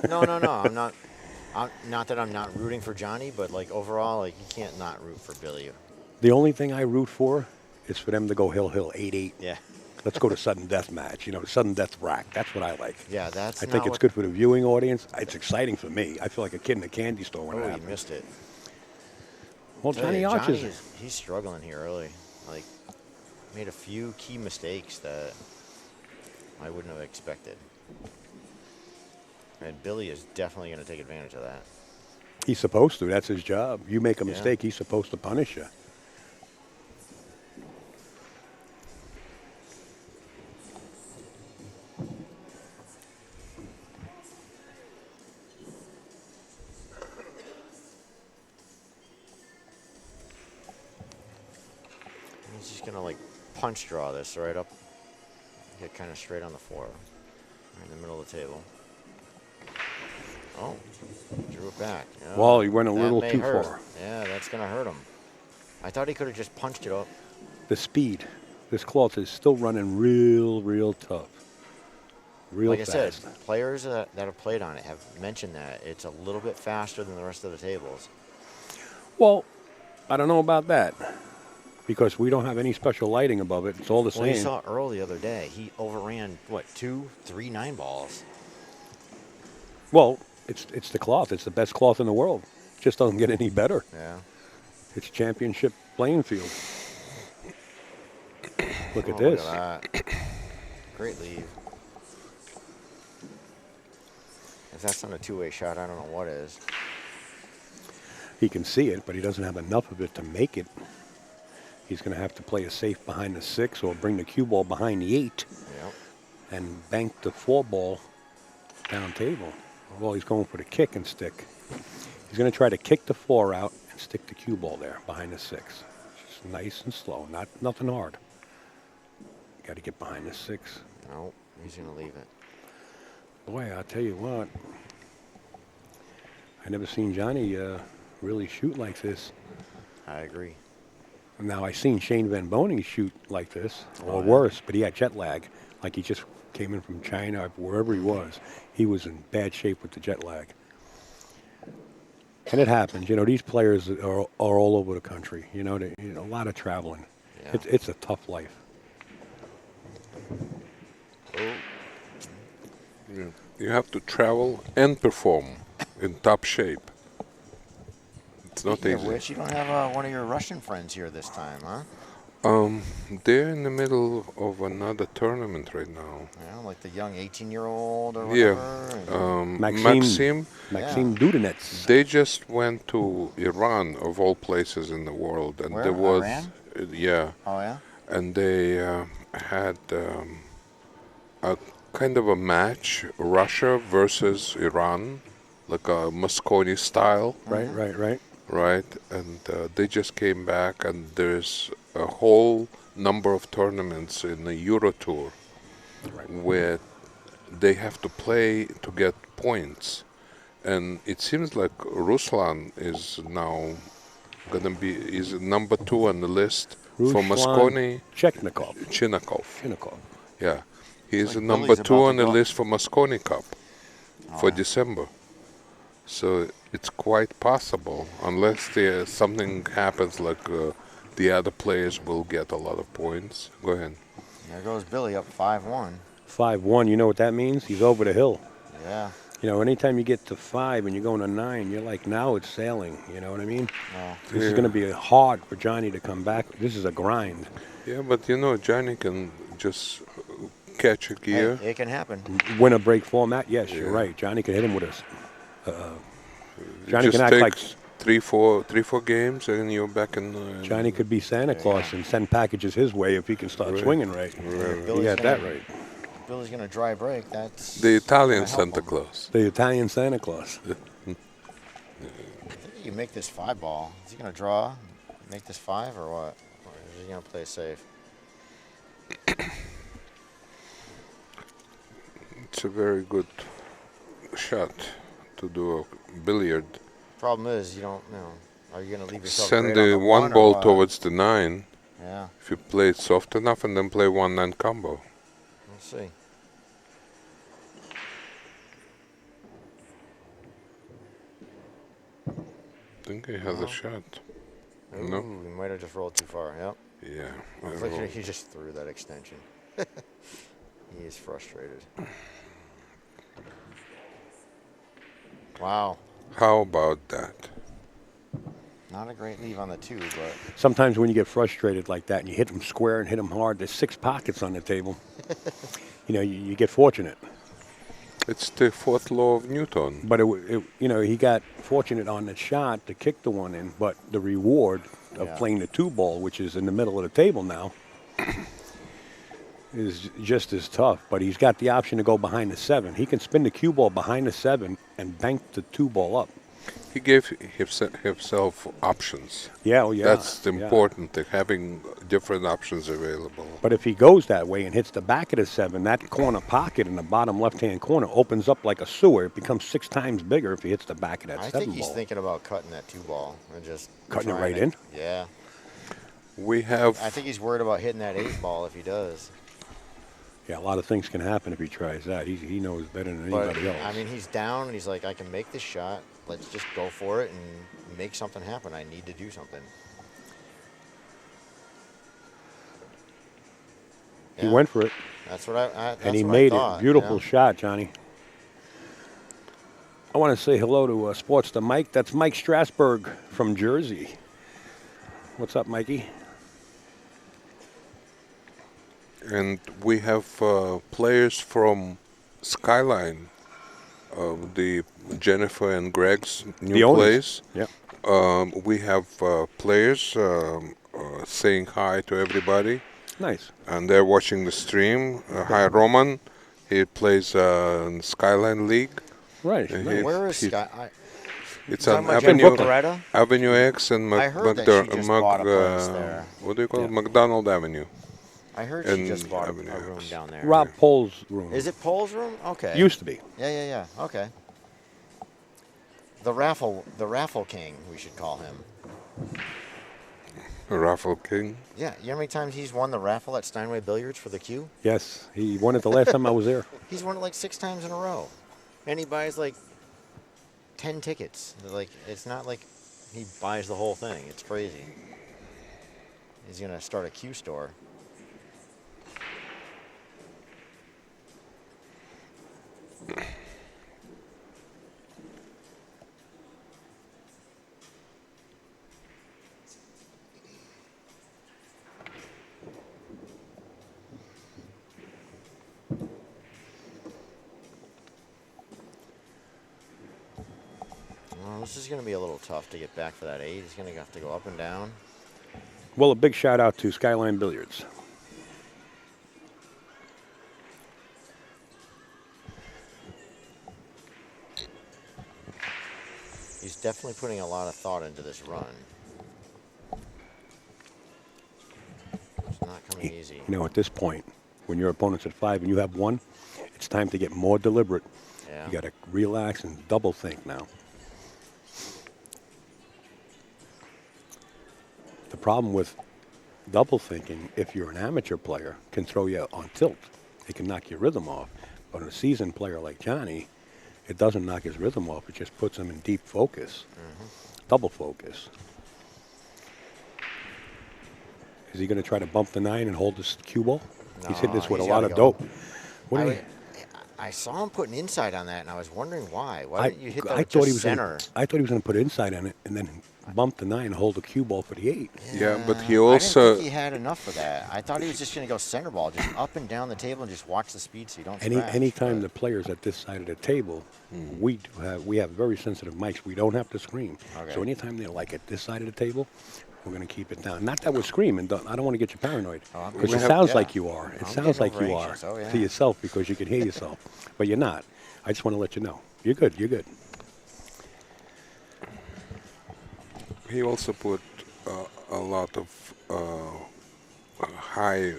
No. I'm not. Not that I'm not rooting for Johnny, but like overall, like you can't not root for Billy. The only thing I root for is for them to go hill 8-8. Yeah. Let's go to sudden death match. You know, sudden death rack. That's what I like. Yeah, that's. I think it's good for the viewing audience. It's exciting for me. I feel like a kid in a candy store when it Oh, you happens. missed it. Well, Tell Johnny you, Archer's. he's struggling here early. Like, made a few key mistakes that I wouldn't have expected. And Billy is definitely going to take advantage of that. He's supposed to. That's his job. You make a Yeah. mistake, he's supposed to punish you. He's just going to, like, punch draw this right up. Get kind of straight on the floor. Right in the middle of the table. Oh, drew it back. Yeah, Well, he went a that little may too hurt. far. Yeah, that's going to hurt him. I thought he could have just punched it up. The speed. This cloth is still running real tough. Real Like fast. I said, players that have played on it have mentioned that it's a little bit faster than the rest of the tables. Well, I don't know about that. Because we don't have any special lighting above it. It's all the Well, you same. saw Earl the other day. He overran, 2, 3 9-balls. Well, it's the cloth. It's the best cloth in the world. Just doesn't get any better. Yeah. It's championship playing field. Look at Oh, this. Look at that. Great leave. If that's not a two-way shot, I don't know what is. He can see it, but he doesn't have enough of it to make it. He's going to have to play a safe behind the 6 or bring the cue ball behind the 8 Yep. and bank the 4 ball down table. Well, he's going for the kick and stick. He's going to try to kick the 4 out and stick the cue ball there behind the 6. Just nice and slow, nothing hard. Got to get behind the 6. No, he's going to leave it. Boy, I'll tell you what. I never seen Johnny really shoot like this. I agree. Now, I seen Shane Van Boning shoot like this, or Oh, yeah. worse, but he had jet lag. Like he just came in from China, wherever he was. He was in bad shape with the jet lag. And it happens. You know, these players are all over the country. You know, a lot of traveling. Yeah. It's a tough life. Oh, Yeah. You have to travel and perform in top shape. It's not speaking of easy. which, you don't have one of your Russian friends here this time, huh? They're in the middle of another tournament right now. Yeah, like the young 18-year-old or Yeah. whatever. and- Maxime Dudenets. They just went to Iran, of all places in the world, and Where? there was Iran? yeah, Oh, yeah? and they had a kind of a match, Russia versus Iran, like a Mosconi style, Right. right? And they just came back, and there's a whole number of tournaments in the Euro Tour where they have to play to get points. And it seems like Ruslan is now gonna be is number 2 on the list for Ruslan Mosconi Chinakov. Chinakov. Yeah, he is like number Billy's 2 about to on the go up. list for Mosconi Cup for yeah. December. So it's quite possible, unless there something happens like the other players will get a lot of points. Go ahead. There goes Billy up 5-1. 5-1. You know what that means? He's over the hill. Yeah. You know, anytime you get to 5 and you're going to 9, you're like, now it's sailing. You know what I mean? Well, This is going to be hard for Johnny to come back. This is a grind. Yeah, but you know, Johnny can just catch a gear. hey, it can happen. Win a break format? Yes, you're Yeah. right. Johnny can hit him with a. It Johnny just can act like takes three, four games, and you're back in. Johnny could be Santa Claus and send packages his way if he can start swinging right. You Billy's got that right. Billy's going to dry break. That's The Italian gonna help Santa him. Claus. The Italian Santa Claus. I think you make this 5 ball. Is he going to draw, make this 5 or what? Or is he going to play safe? It's a very good shot to do a billiard. Problem is, you don't, are you going to leave yourself Send great on the the one or ball what? towards the 9 Yeah, if you play it soft enough, and then play 1-9 combo. we'll see. I think he has a shot. Ooh, No? we might have just rolled too far. Yep. Yeah. Look at he just threw that extension. He is frustrated. Wow. How about that? Not a great leave on the 2, but Sometimes when you get frustrated like that and you hit them square and hit them hard, there's 6 pockets on the table. You know, you get fortunate. It's the 4th law of Newton. But, you know, he got fortunate on the shot to kick the one in, but the reward of Yeah. playing the 2 ball, which is in the middle of the table now, is just as tough. But he's got the option to go behind the 7. He can spin the cue ball behind the 7 and bank the 2 ball up. He gave himself options. Yeah, oh yeah. That's the yeah. important thing, having different options available. But if he goes that way and hits the back of the 7, that corner pocket in the bottom left-hand corner opens up like a sewer. It becomes 6 times bigger if he hits the back of that I 7 think he's ball. thinking about cutting that 2 ball and just Cutting it trying right in? Yeah. We have I think he's worried about hitting that 8 ball if he does. Yeah, a lot of things can happen if he tries that. He knows better than But anybody else. I mean, he's down and he's like, I can make this shot. Let's just go for it and make something happen. I need to do something. He Yeah, went for it, That's what I. That's and he what made I thought, it. Beautiful yeah. shot, Johnny. I want to say hello to Sports to Mike. That's Mike Strasburg from Jersey. What's up, Mikey? And we have players from Skyline, the Jennifer and Greg's new The owners. place. Yeah. We have players saying hi to everybody, Nice. and they're watching the stream. Hi, Roman. He plays in Skyline League. Right. And nice. he- Where is he- Sky? It's Talking on about Avenue Jennifer Beretta? Avenue X and I heard that she just bought a place there. what do you call it? Yeah. McDonald Avenue. I heard she And just bought a Avenue room X. down there. Rob Pohl's room. Is it Pole's room? Okay. Used to be. Yeah. Okay. The raffle king, we should call him. Raffle King. Yeah, you know how many times he's won the raffle at Steinway Billiards for the Q? Yes. He won it the last time I was there. He's won it like 6 times in a row. And he buys like 10 tickets. Like, it's not like he buys the whole thing. It's crazy. He's going to start a Q store. Well, this is going to be a little tough to get back for that 8. He's going to have to go up and down. Well, a big shout out to Skyline Billiards. He's definitely putting a lot of thought into this run. It's not coming easy. You know, at this point, when your opponent's at 5 and you have 1, it's time to get more deliberate. Yeah. You got to relax and double think now. The problem with double thinking, if you're an amateur player, can throw you on tilt. It can knock your rhythm off. But a seasoned player like Johnny, it doesn't knock his rhythm off. It just puts him in deep focus, double focus. Is he going to try to bump the 9 and hold this cue ball? He's hitting this with a lot of dope. I saw him putting inside on that, and I was wondering why. Why didn't you hit that center? I thought he was going to put inside on it and then bump the 9 and hold the cue ball for the 8. Yeah, but he I also didn't think he had enough for that. I thought he was just going to go center ball, just up and down the table, and just watch the speed so you don't scratch. Anytime the player's at this side of the table, we have very sensitive mics. We don't have to scream. Okay. So anytime they're like at this side of the table, we're going to keep it down. Not that we're screaming. I don't want to get you paranoid. Because it sounds like you are. It sounds like you are to yourself because you can hear yourself. But you're not. I just want to let you know. You're good. You're good. he also put a lot of high,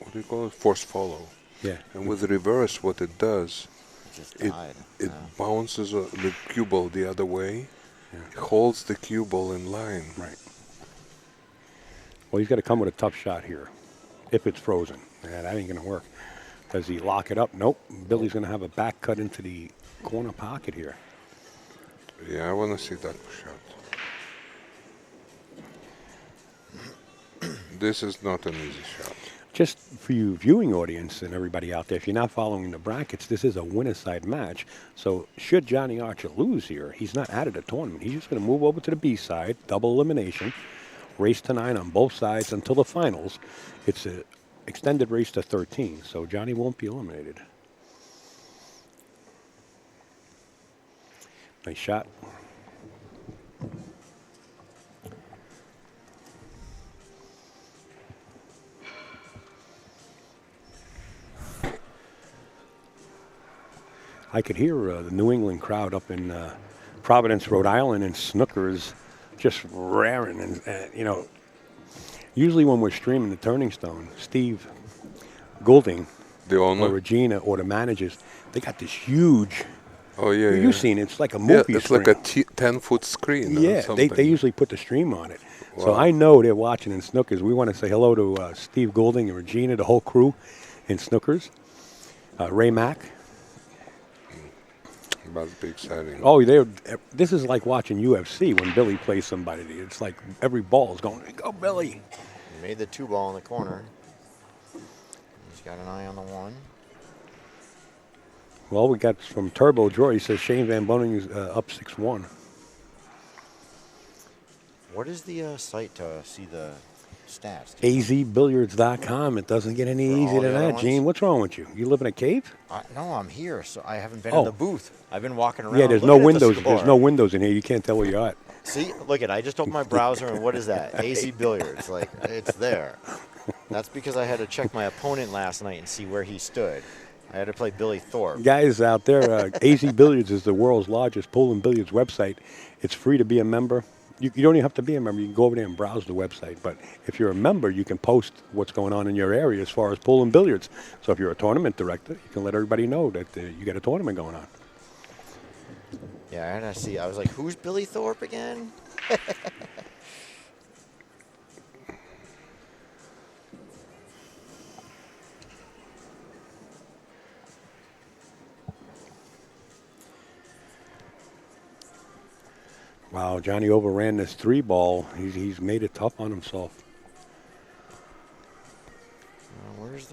what do you call it, force follow. Yeah. And with the reverse, what it does, it bounces the cue ball the other way, holds the cue ball in line. Right. Well, he's got to come with a tough shot here, if it's frozen. Yeah, that ain't going to work. Does he lock it up? Nope. Billy's going to have a back cut into the corner pocket here. Yeah, I want to see that shot. This is not an easy shot. Just for you viewing audience and everybody out there, if you're not following the brackets, this is a winner side match. So should Johnny Archer lose here, he's not out of the tournament. He's just going to move over to the B side, double elimination, race to 9 on both sides until the finals. It's an extended race to 13, so Johnny won't be eliminated. Nice shot. I could hear the New England crowd up in Providence, Rhode Island, and Snookers just raring. And you know, usually when we're streaming the Turning Stone, Steve Goulding, the owner, or Regina, or the managers, they got this huge. Oh yeah, you've seen it. It's like a movie. Yeah, it's screen. like a 10-foot screen. Yeah, they usually put the stream on it. Wow. So I know they're watching in Snookers. We want to say hello to Steve Goulding and Regina, the whole crew in Snookers. Ray Mack. Must be exciting. Oh, this is like watching UFC when Billy plays somebody. It's like every ball is going, go Billy. He made the 2 ball in the corner. He's got an eye on the 1. Well, we got from Turbo Draw. He says Shane Van Boning is up 6-1. What is the site to see the stats? azbilliards.com. It doesn't get any easier than that, Gene. What's wrong with you? You live in a cave? No, I'm here, so I haven't been in the booth. I've been walking around. Yeah, there's no windows. There's no windows in here. You can't tell where you're at. See, look at. I just opened my browser, and what is that? AZ Billiards. Like, it's there. That's because I had to check my opponent last night and see where he stood. I had to play Billy Thorpe. Guys out there, AZ Billiards is the world's largest pool and billiards website. It's free to be a member. You don't even have to be a member. You can go over there and browse the website. But if you're a member, you can post what's going on in your area as far as pool and billiards. So if you're a tournament director, you can let everybody know that you got a tournament going on. Yeah, I had to see. I was like, who's Billy Thorpe again? Wow, Johnny overran this 3 ball. He's made it tough on himself. Where's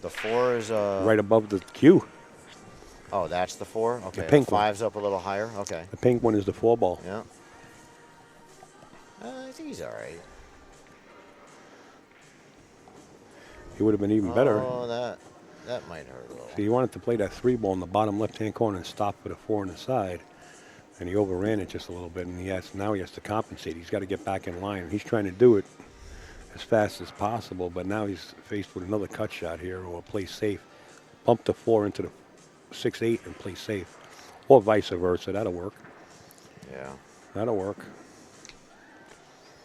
the 4 is right above the cue. Oh, that's the 4? Okay. The pink 5's up a little higher. Okay. The pink one is the 4 ball. Yeah. I think he's all right. He would have been even better. Oh, that might hurt a little. See, he wanted to play that 3 ball in the bottom left-hand corner and stop with a 4 on the side. And he overran it just a little bit, and now he has to compensate. He's got to get back in line. He's trying to do it as fast as possible, but now he's faced with another cut shot here, or play safe. Bump the 4 into the 6-8 and play safe, or vice versa. That'll work. Yeah. That'll work.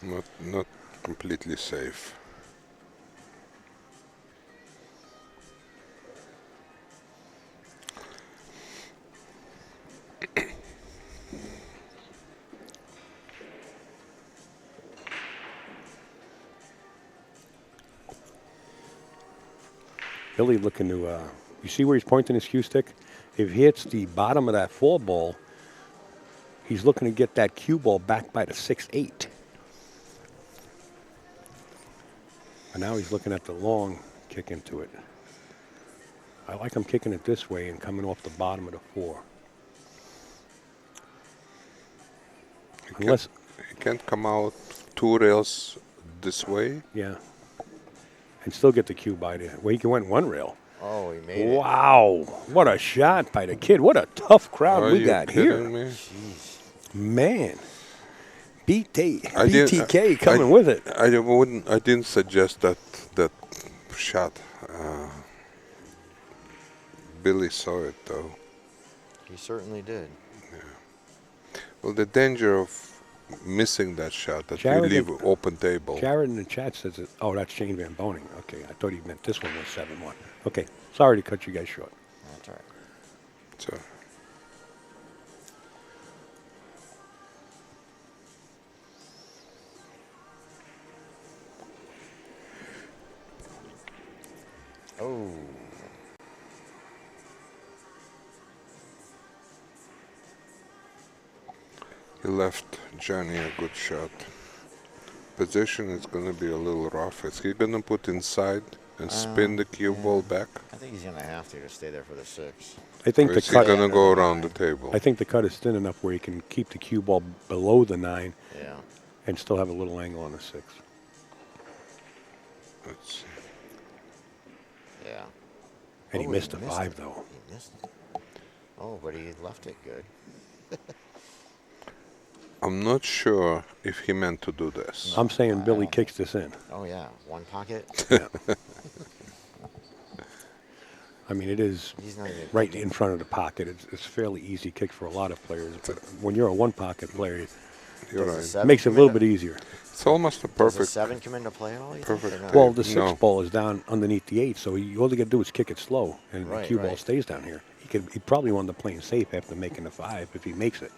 Not completely safe. Billy looking to, you see where he's pointing his cue stick? If he hits the bottom of that 4 ball, he's looking to get that cue ball back by the 6-8. And now he's looking at the long kick into it. I like him kicking it this way and coming off the bottom of the 4. Unless, He can't come out 2 rails this way. yeah. And still get the cue by the, well, he went 1 rail. Oh, he made it. Wow. What a shot by the kid. What a tough crowd Are we you got kidding here. me? Man. I didn't- BTK coming with it. I didn't suggest that shot. Billy saw it though. He certainly did. Well, the danger of missing that shot that you Jared leave and- open table. Jared in the chat says, oh, that's Shane Van Boning. Okay, I thought he meant this one was 7-1. Okay, sorry to cut you guys short. That's all right. So, Oh, he left Johnny a good shot. Position is going to be a little rough. Is he going to put inside and spin the cue ball back? I think he's going to have to stay there for the 6. I think Or the is he cut. going to go Yeah. around the table? I think the cut is thin enough where you can keep the cue ball below the 9 Yeah. and still have a little angle on the 6. Let's see. Yeah. And he Oh, missed a missed 5 it. though. He missed it. Oh, but he left it good. I'm not sure if he meant to do this. I'm saying Billy don't kicks this in. Oh, yeah. One pocket. I mean, it is He's not even right thinking. in front of the pocket. It's a fairly easy kick for a lot of players. But when you're a 1 pocket player, You're Does the right. 7 it makes it a come little into- bit easier. It's almost a Does the perfect. 7 come into play at all? You think, perfect or not? Well, the 6 No. ball is down underneath the 8, so all you got to do is kick it slow, and the Right, cue ball right. stays down here. He probably wound up playing safe after making the 5 if he makes it.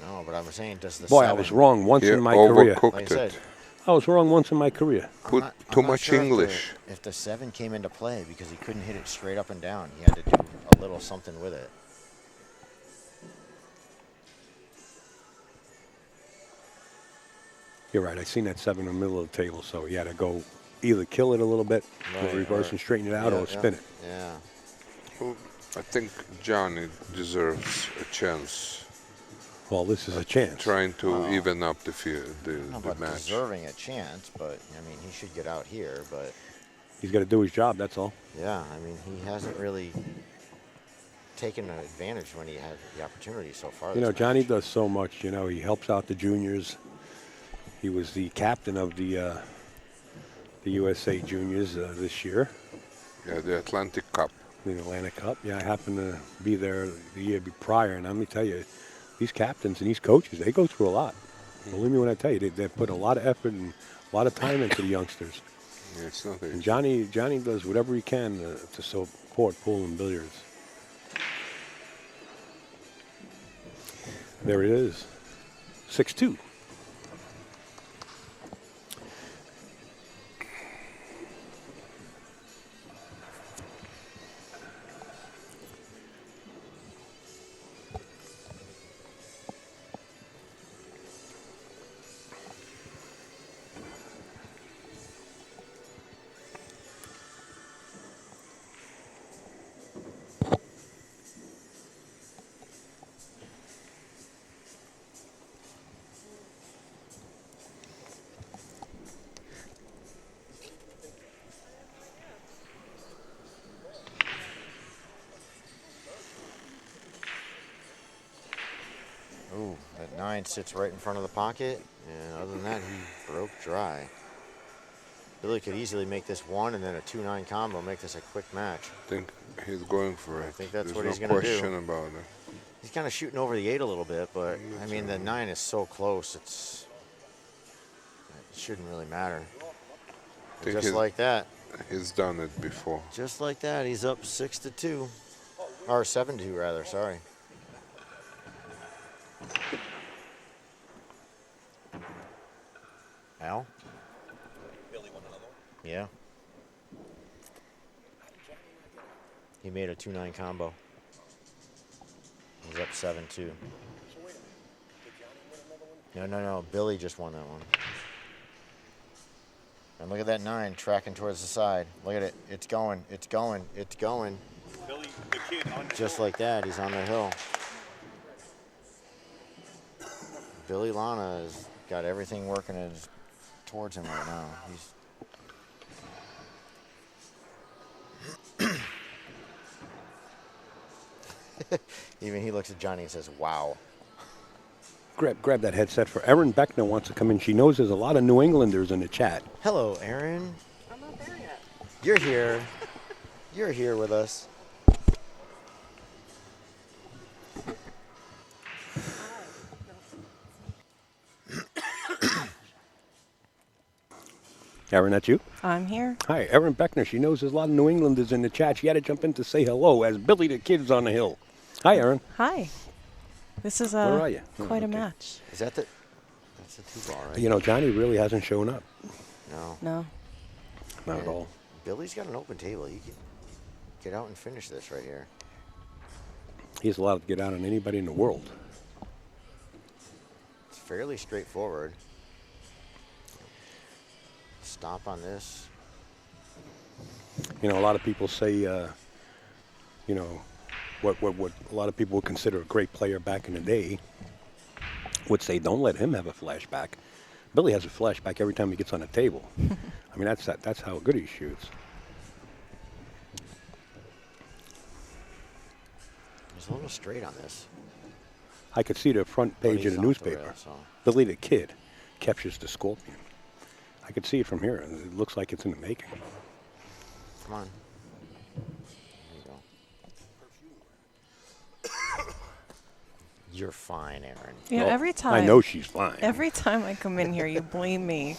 No, but I'm saying, does the Boy, 7... I was wrong once He in my career. overcooked Like I said, it. I was wrong once in my career. I'm Put not- I'm too not much sure if the- English. If the 7 came into play because he couldn't hit it straight up and down, he had to do a little something with it. You're right. I seen that 7 in the middle of the table, so he had to go either kill it a little bit, Right, or reverse or- and straighten it out, Yeah, or spin it. Yeah. Well, I think Johnny deserves a chance Well, this is a chance. trying to Wow. even up the Not the about match. deserving a chance, but, I mean, he should get out here, but, He's got to do his job. That's all. yeah, I mean, he hasn't really taken advantage when he had the opportunity so far. You know, this Johnny match. does so much. You know, he helps out the juniors. He was the captain of the USA Juniors this year, Yeah, the Atlantic Cup. the Atlantic Cup. Yeah, I happened to be there the year prior, and let me tell you, these captains and these coaches, they go through a lot. Believe me when I tell you, they put a lot of effort and a lot of time into the youngsters. Yeah, it's not And easy. Johnny does whatever he can to support pool and billiards. There it is, 6-2. Ooh, that 9 sits right in front of the pocket, and other than that, he broke dry. Billy could easily make this 1 and then a 2-9 combo, make this a quick match. I think he's going for it. I think that's There's what no he's gonna do. question about it. He's kind of shooting over the 8 a little bit, but I mean the 9 is so close. It shouldn't really matter. Just like that. He's done it before. Just like that, he's up 6-2, or 7-2 rather. Sorry. Al? Billy won another one. Yeah. He made a 2-9 combo. He's up 7-2. No. Billy just won that one. And look at that 9 tracking towards the side. Look at it. It's going. It's going. It's going. Billy, the kid on the Just like that, he's on the hill. Billy Lanna has got everything working towards him right now. Even he looks at Johnny and says, wow. Grab that headset for Erin Beckner wants to come in. She knows there's a lot of New Englanders in the chat. Hello, Aaron. I'm not there yet. You're here. You're here with us. Erin, that's you? I'm here. Hi, Erin Beckner. She knows there's a lot of New Englanders in the chat. She had to jump in to say hello as Billy the Kid's on the hill. Hi, Erin. Hi. This is Where are you? quite a Okay. match. Is that that's the 2-ball, right? You know, Johnny really hasn't shown up. No. No. Not at all. Billy's got an open table. He can get out and finish this right here. He's allowed to get out on anybody in the world. It's fairly straightforward. Stop on this. You know, a lot of people say, you know, what a lot of people would consider a great player back in the day would say, don't let him have a flashback. Billy has a flashback every time he gets on the table. I mean, that's how good he shoots. He's a little straight on this. I could see the front but page he's of the off newspaper. rail, so. Billy the Kid captures the Scorpion. I could see it from here. It looks like it's in the making. Come on. There you go. You're fine, Aaron. Yeah, Well, every time. I know she's fine. Every time I come in here, you blame me.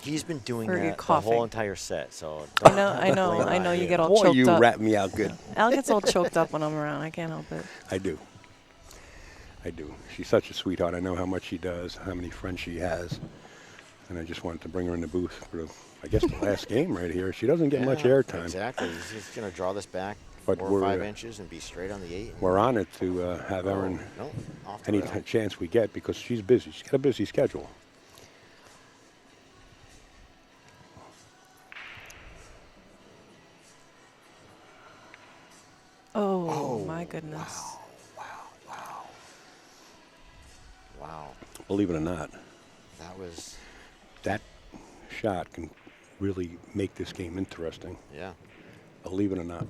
He's been doing For you that the coughing. whole entire set, so. I know. You get all Boy, choked you up. wrap me out good. Al gets all choked up when I'm around. I can't help it. I do. She's such a sweetheart. I know how much she does, how many friends she has. And I just wanted to bring her in the booth for, I guess, the last game right here. She doesn't get much airtime. Exactly. He's just going to draw this back But 4 or 5 we're, inches and be straight on the 8. We're honored to have Erin No, off the any rail. chance we get because she's busy. She's got a busy schedule. Oh, my goodness. Wow. Believe it or not, That was, that shot can really make this game interesting. yeah. Believe it or not.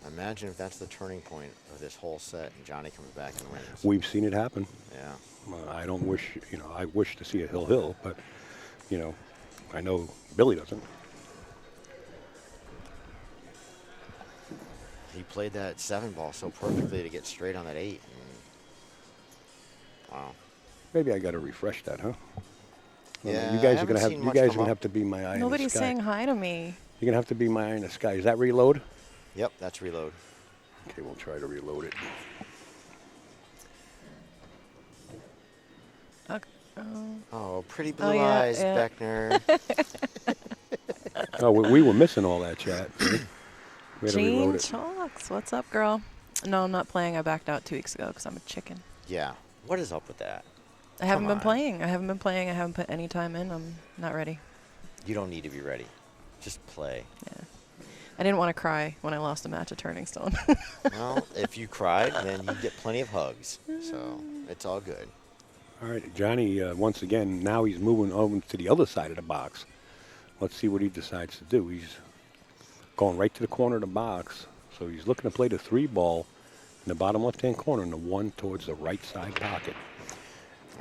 Imagine if that's the turning point of this whole set and Johnny comes back and wins. We've seen it happen. Yeah. I don't wish, I wish to see a hill, but, I know Billy doesn't. He played that 7-ball so perfectly to get straight on that 8. Wow. Maybe I got to refresh that, huh? Yeah, you I guys are haven't gonna have seen you much guys come are gonna up. have to be my eye in the Nobody's sky. saying hi to me. You're gonna have to be my eye in the sky. Is that reload? Yep, that's reload. Okay, we'll try to reload it. Okay. Oh, pretty blue yeah, eyes, yeah. Beckner. Oh, we were missing all that chat. See? We had to reload Jean it. Chalks, what's up, girl? No, I'm not playing. I backed out 2 weeks ago because I'm a chicken. Yeah. What is up with that? I haven't Come been on. playing. I haven't put any time in. I'm not ready. You don't need to be ready. Just play. Yeah. I didn't want to cry when I lost a match at Turning Stone. Well, if you cried, then you get plenty of hugs. So it's all good. All right, Johnny. Once again, now he's moving over to the other side of the box. Let's see what he decides to do. He's going right to the corner of the box, so he's looking to play the 3-ball in the bottom left-hand corner and the 1 towards the right side pocket.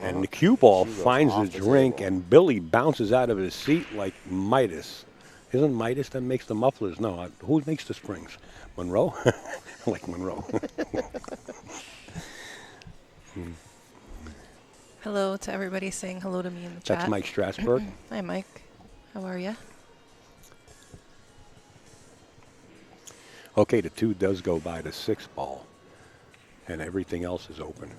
And the cue ball She goes finds the off the drink, table. and Billy bounces out of his seat like Midas Isn't Midas that makes the mufflers? No, who makes the springs? Monroe? I like Monroe. Hello to everybody saying hello to me in the chat. That's Mike Strasburg. Hi, Mike. How are you? Okay, the 2 does go by the 6 ball, and everything else is open.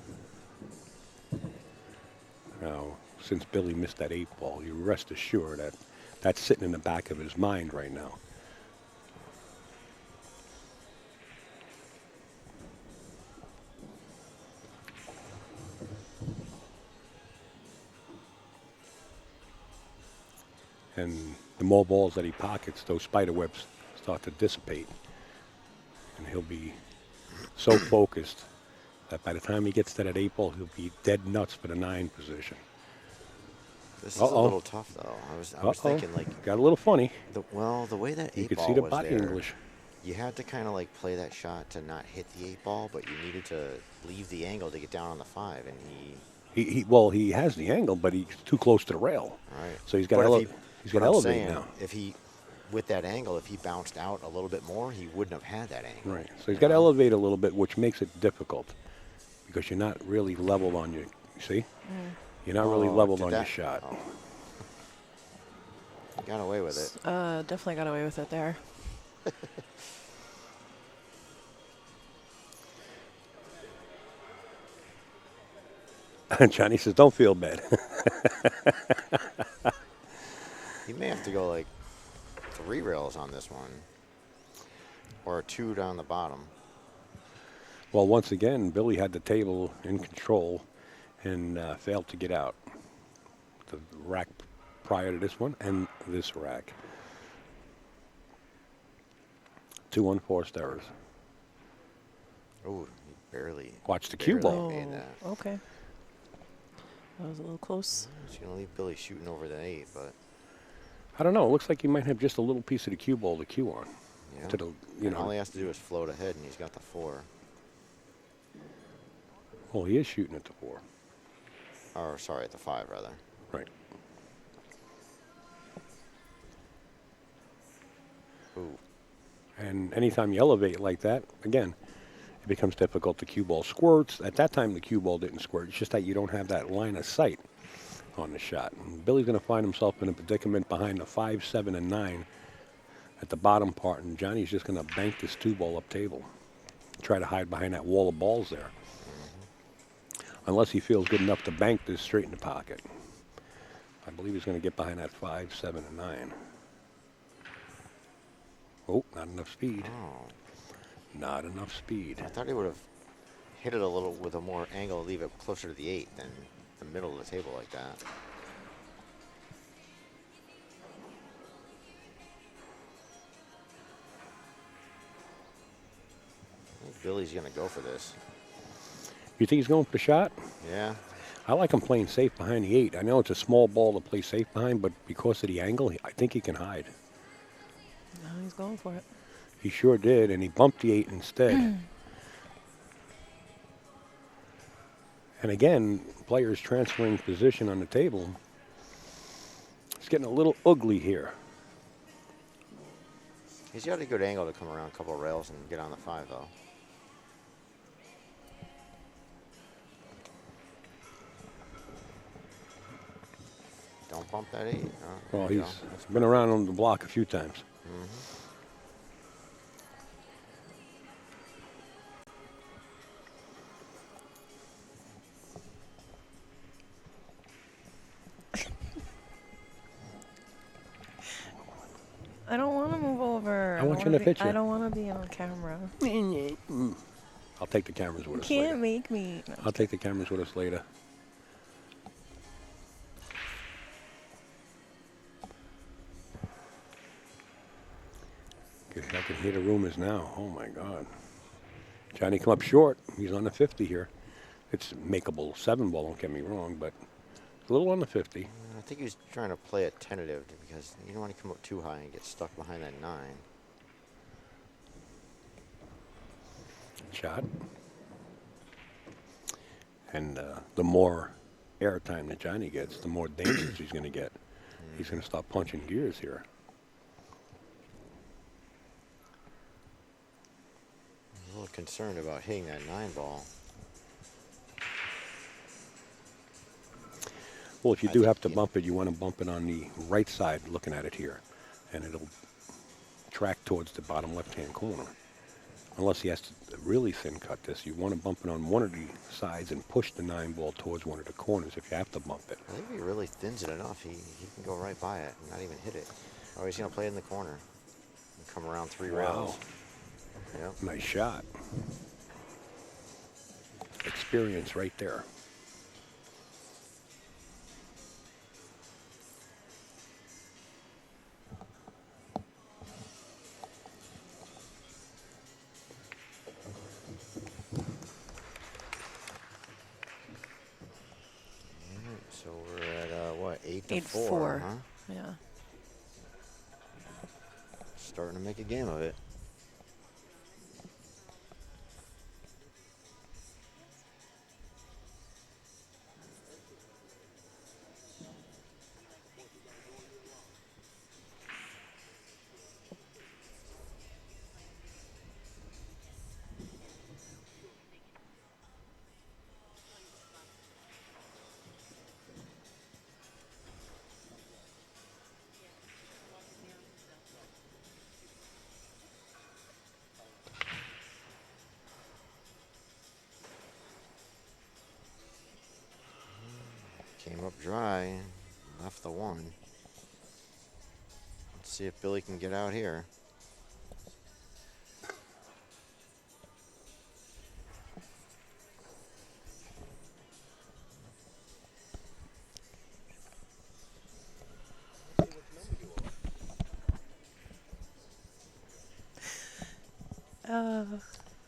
Now, since Billy missed that 8 ball, you rest assured that that's sitting in the back of his mind right now. And the more balls that he pockets, those spider webs start to dissipate. And he'll be so focused that by the time he gets to that 8 ball, he'll be dead nuts for the 9 position. This is a little tough, though. I was thinking, like... Got a little funny. The way that 8 ball was there... You could see the body English. You had to kind of, like, play that shot to not hit the 8 ball, but you needed to leave the angle to get down on the 5, and he has the angle, but he's too close to the rail. Right. So he's got to elevate now. If he, with that angle, if he bounced out a little bit more, he wouldn't have had that angle. Right. So he's got to elevate a little bit, which makes it difficult because you're not really leveled on your. See, you're not really leveled on your shot. Oh. You got away with it. Definitely got away with it there. Johnny says, "Don't feel bad." He may have to go like 3 rails on this one, or 2 down the bottom. Well, once again, Billy had the table in control and failed to get out. The rack prior to this one and this rack. 2 unforced errors. Oh, he barely. Watch the cue ball. Made that. Okay. That was a little close. He's going to leave Billy shooting over the 8, but... I don't know. It looks like he might have just a little piece of the cue ball to cue on. Yeah. To the, all he has to do is float ahead, and he's got the 4. Well, he is shooting at the 4. Or, sorry, at the 5, rather. Right. Ooh. And anytime you elevate like that, again, it becomes difficult. The cue ball squirts. At that time, the cue ball didn't squirt. It's just that you don't have that line of sight on the shot. And Billy's going to find himself in a predicament behind the 5, 7, and 9 at the bottom part, and Johnny's just going to bank this 2 ball up table. Try to hide behind that wall of balls there. Unless he feels good enough to bank this straight in the pocket. I believe he's going to get behind that 5, 7, and 9. Oh, not enough speed. Oh. Not enough speed. I thought he would have hit it a little with a more angle, leave it closer to the 8 than the middle of the table like that. I think Billy's going to go for this. You think he's going for the shot? Yeah. I like him playing safe behind the 8. I know it's a small ball to play safe behind, but because of the angle, I think he can hide. No, he's going for it. He sure did, and he bumped the 8 instead. And again, players transferring position on the table. It's getting a little ugly here. He's got a good angle to come around a couple of rails and get on the 5, though. Don't bump that 8. Oh, Well, he's been around on the block a few times. I don't want to move over. I want you in the picture. I don't want to be on camera. I'll take the cameras with us You later. can't make me. No. I'll take the cameras with us later. I can hear the rumors now. Oh, my God. Johnny come up short. He's on the 50 here. It's makeable 7 ball, don't get me wrong, but a little on the 50. I think he was trying to play it tentative because you don't want to come up too high and get stuck behind that 9. Shot. And the more airtime that Johnny gets, the more dangerous he's going to get. He's going to start punching gears here. little concerned about hitting that 9 ball. Well, if you do have to bump it, you want to bump it on the right side, looking at it here, and it'll track towards the bottom left-hand corner. Unless he has to really thin cut this, you want to bump it on one of the sides and push the 9 ball towards one of the corners if you have to bump it. I think if he really thins it enough, he can go right by it and not even hit it. Or he's going to play it in the corner and come around 3 rounds. Yep. Nice shot. Experience right there. So we're at, what, 8 to 8-4. 4, huh? Yeah. Starting to make a game of it. Came up dry, left the 1. Let's see if Billy can get out here.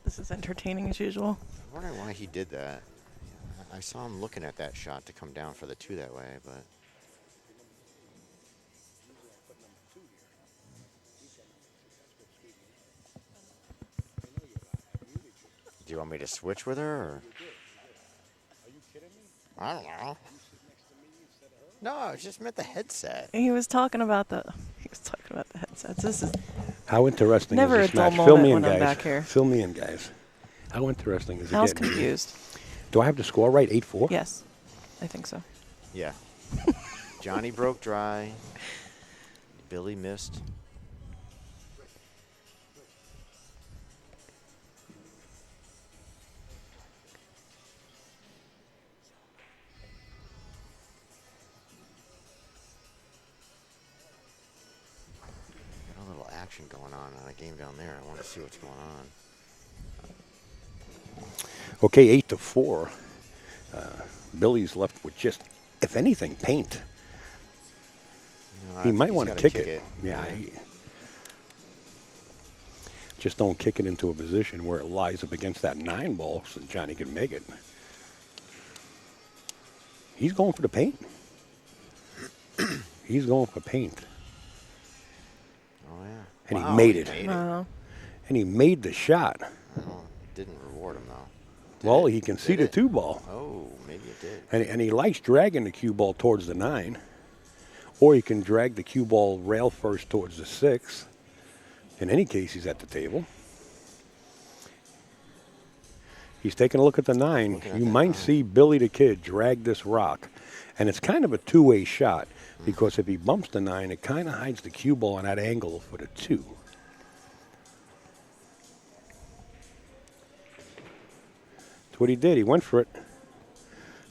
This is entertaining as usual. I'm wondering why he did that. I saw him looking at that shot to come down for the 2 that way, but. Do you want me to switch with her, or? I don't know. No, I just meant the headset. He was talking about the headsets. This is How interesting never is a this dull match? Fill me moment in, when I'm guys. back here. Fill me in, guys. How interesting is it? Hal's getting? confused. Do I have the score right? 8-4? Yes, I think so. Yeah. Johnny broke dry. Billy missed. Got a little action going on a game down there. I want to see what's going on. Okay, 8-4. Billy's left with just, if anything, paint. No, I He think might he's want to gotta kick it. Yeah. Yeah. Just don't kick it into a position where it lies up against that 9 ball so Johnny can make it. He's going for the paint. He's going for paint. Oh, yeah. And Wow, he made it. Wow. And he made the shot. Well, didn't reward him, though. Well, Did it? he can see Did the it? 2 ball. Oh, maybe it did. And he likes dragging the cue ball towards the 9. Or he can drag the cue ball rail first towards the 6. In any case, he's at the table. He's taking a look at the 9. Looking at You that might 9. see Billy the Kid drag this rock. And it's kind of a two-way shot because if he bumps the 9, it kind of hides the cue ball on that angle for the 2. That's what he did. He went for it.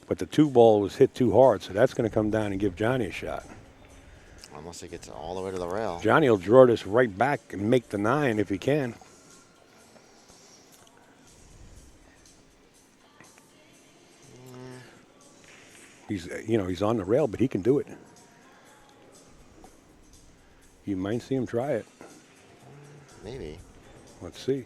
But the 2 ball was hit too hard, so that's going to come down and give Johnny a shot. Unless it gets all the way to the rail. Johnny will draw this right back and make the 9 if he can. He's on the rail, but he can do it. You might see him try it. Maybe. Let's see.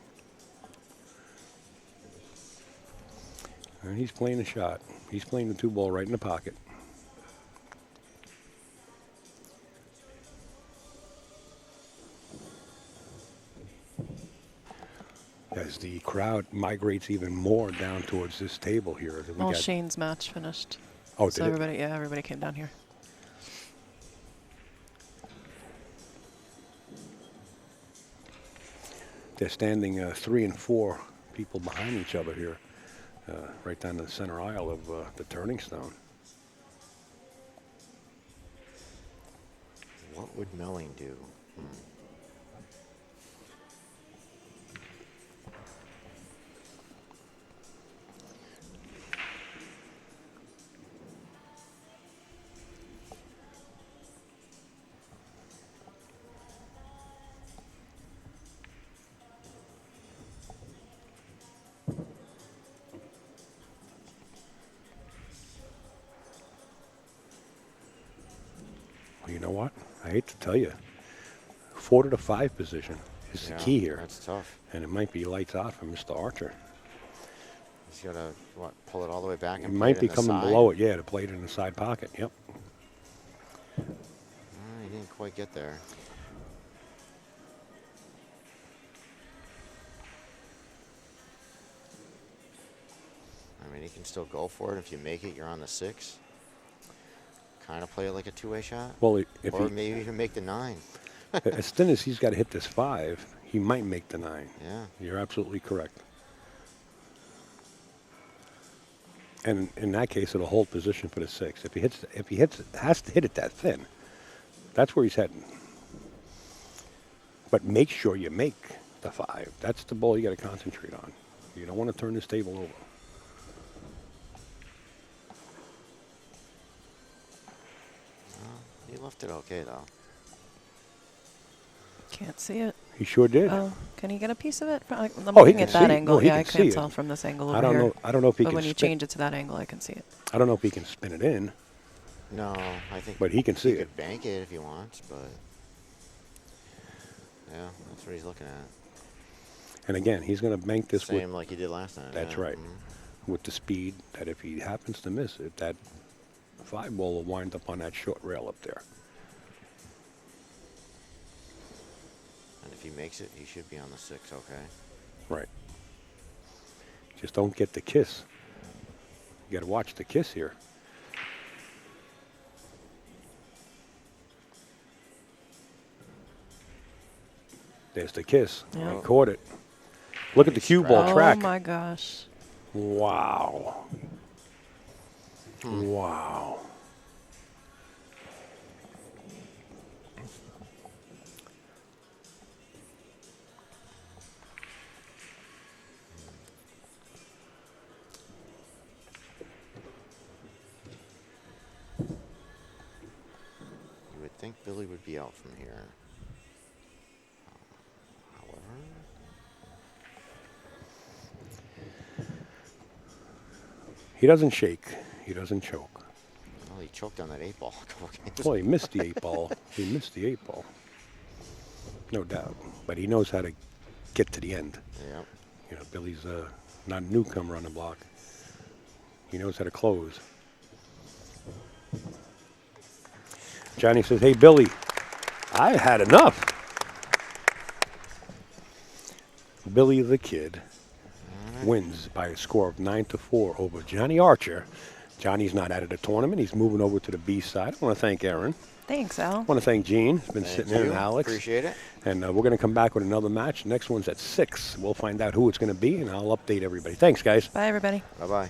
And he's playing the shot. He's playing the 2 ball right in the pocket. As the crowd migrates even more down towards this table here. Well, Shane's match finished. Oh, So did it? everybody came down here. They're standing 3 and 4 people behind each other here, right down the center aisle of the Turning Stone. What would Melling do? Well, you know what? I hate to tell you, 4 to the 5 position is the key here. That's tough. And it might be lights out for Mr. Archer. He's got to, pull it all the way back It and might play be it in the coming side? below it, yeah, to play it in the side pocket. Yep. He didn't quite get there. I mean, he can still go for it. If you make it, you're on the 6. Kind of play it like a two-way shot. Well, if or he, maybe even make the 9. as soon as he's got to hit this 5, he might make the 9. Yeah. You're absolutely correct. And in that case, it'll hold position for the 6. If he has to hit it that thin, that's where he's heading. But make sure you make the 5. That's the ball you got to concentrate on. You don't want to turn this table over. He left it okay, though. Can't see it. He sure did. Oh, can he get a piece of it? I'm He looking can at that see- angle. he Yeah, I can see can't it. tell from this angle over I don't here. know. I don't know if he But can. when you spin, change it to that angle, I can see it. I don't know if he can spin it in. No, I think. But he can see he it. could bank it if he wants, but yeah, that's what he's looking at. And again, he's going to bank this with. Same like he did last time. That's yeah. right. With the speed that if he happens to miss it, that 5 ball will wind up on that short rail up there. And if he makes it, he should be on the 6. Okay. Right. Just don't get the kiss. You got to watch the kiss here. There's the kiss. Yeah. He caught it. Look at the cue ball track. Oh my gosh. Wow. Wow. You would think Billy would be out from here. However, He doesn't shake. He doesn't choke. well, he choked on that 8 ball a couple games. Well, he missed the 8 ball. He missed the 8 ball. No doubt. But he knows how to get to the end. Yep. You know, Billy's not a newcomer on the block. He knows how to close. Johnny says, hey, Billy, I had enough. Billy the Kid wins by a score of 9-4 over Johnny Archer. Johnny's not out of the tournament. He's moving over to the B side. I want to thank Aaron. Thanks, Al. I want to thank Gene. He's been Thank sitting there, you. and Alex. Appreciate it. And we're going to come back with another match. Next one's at 6. We'll find out who it's going to be, and I'll update everybody. Thanks, guys. Bye, everybody. Bye-bye.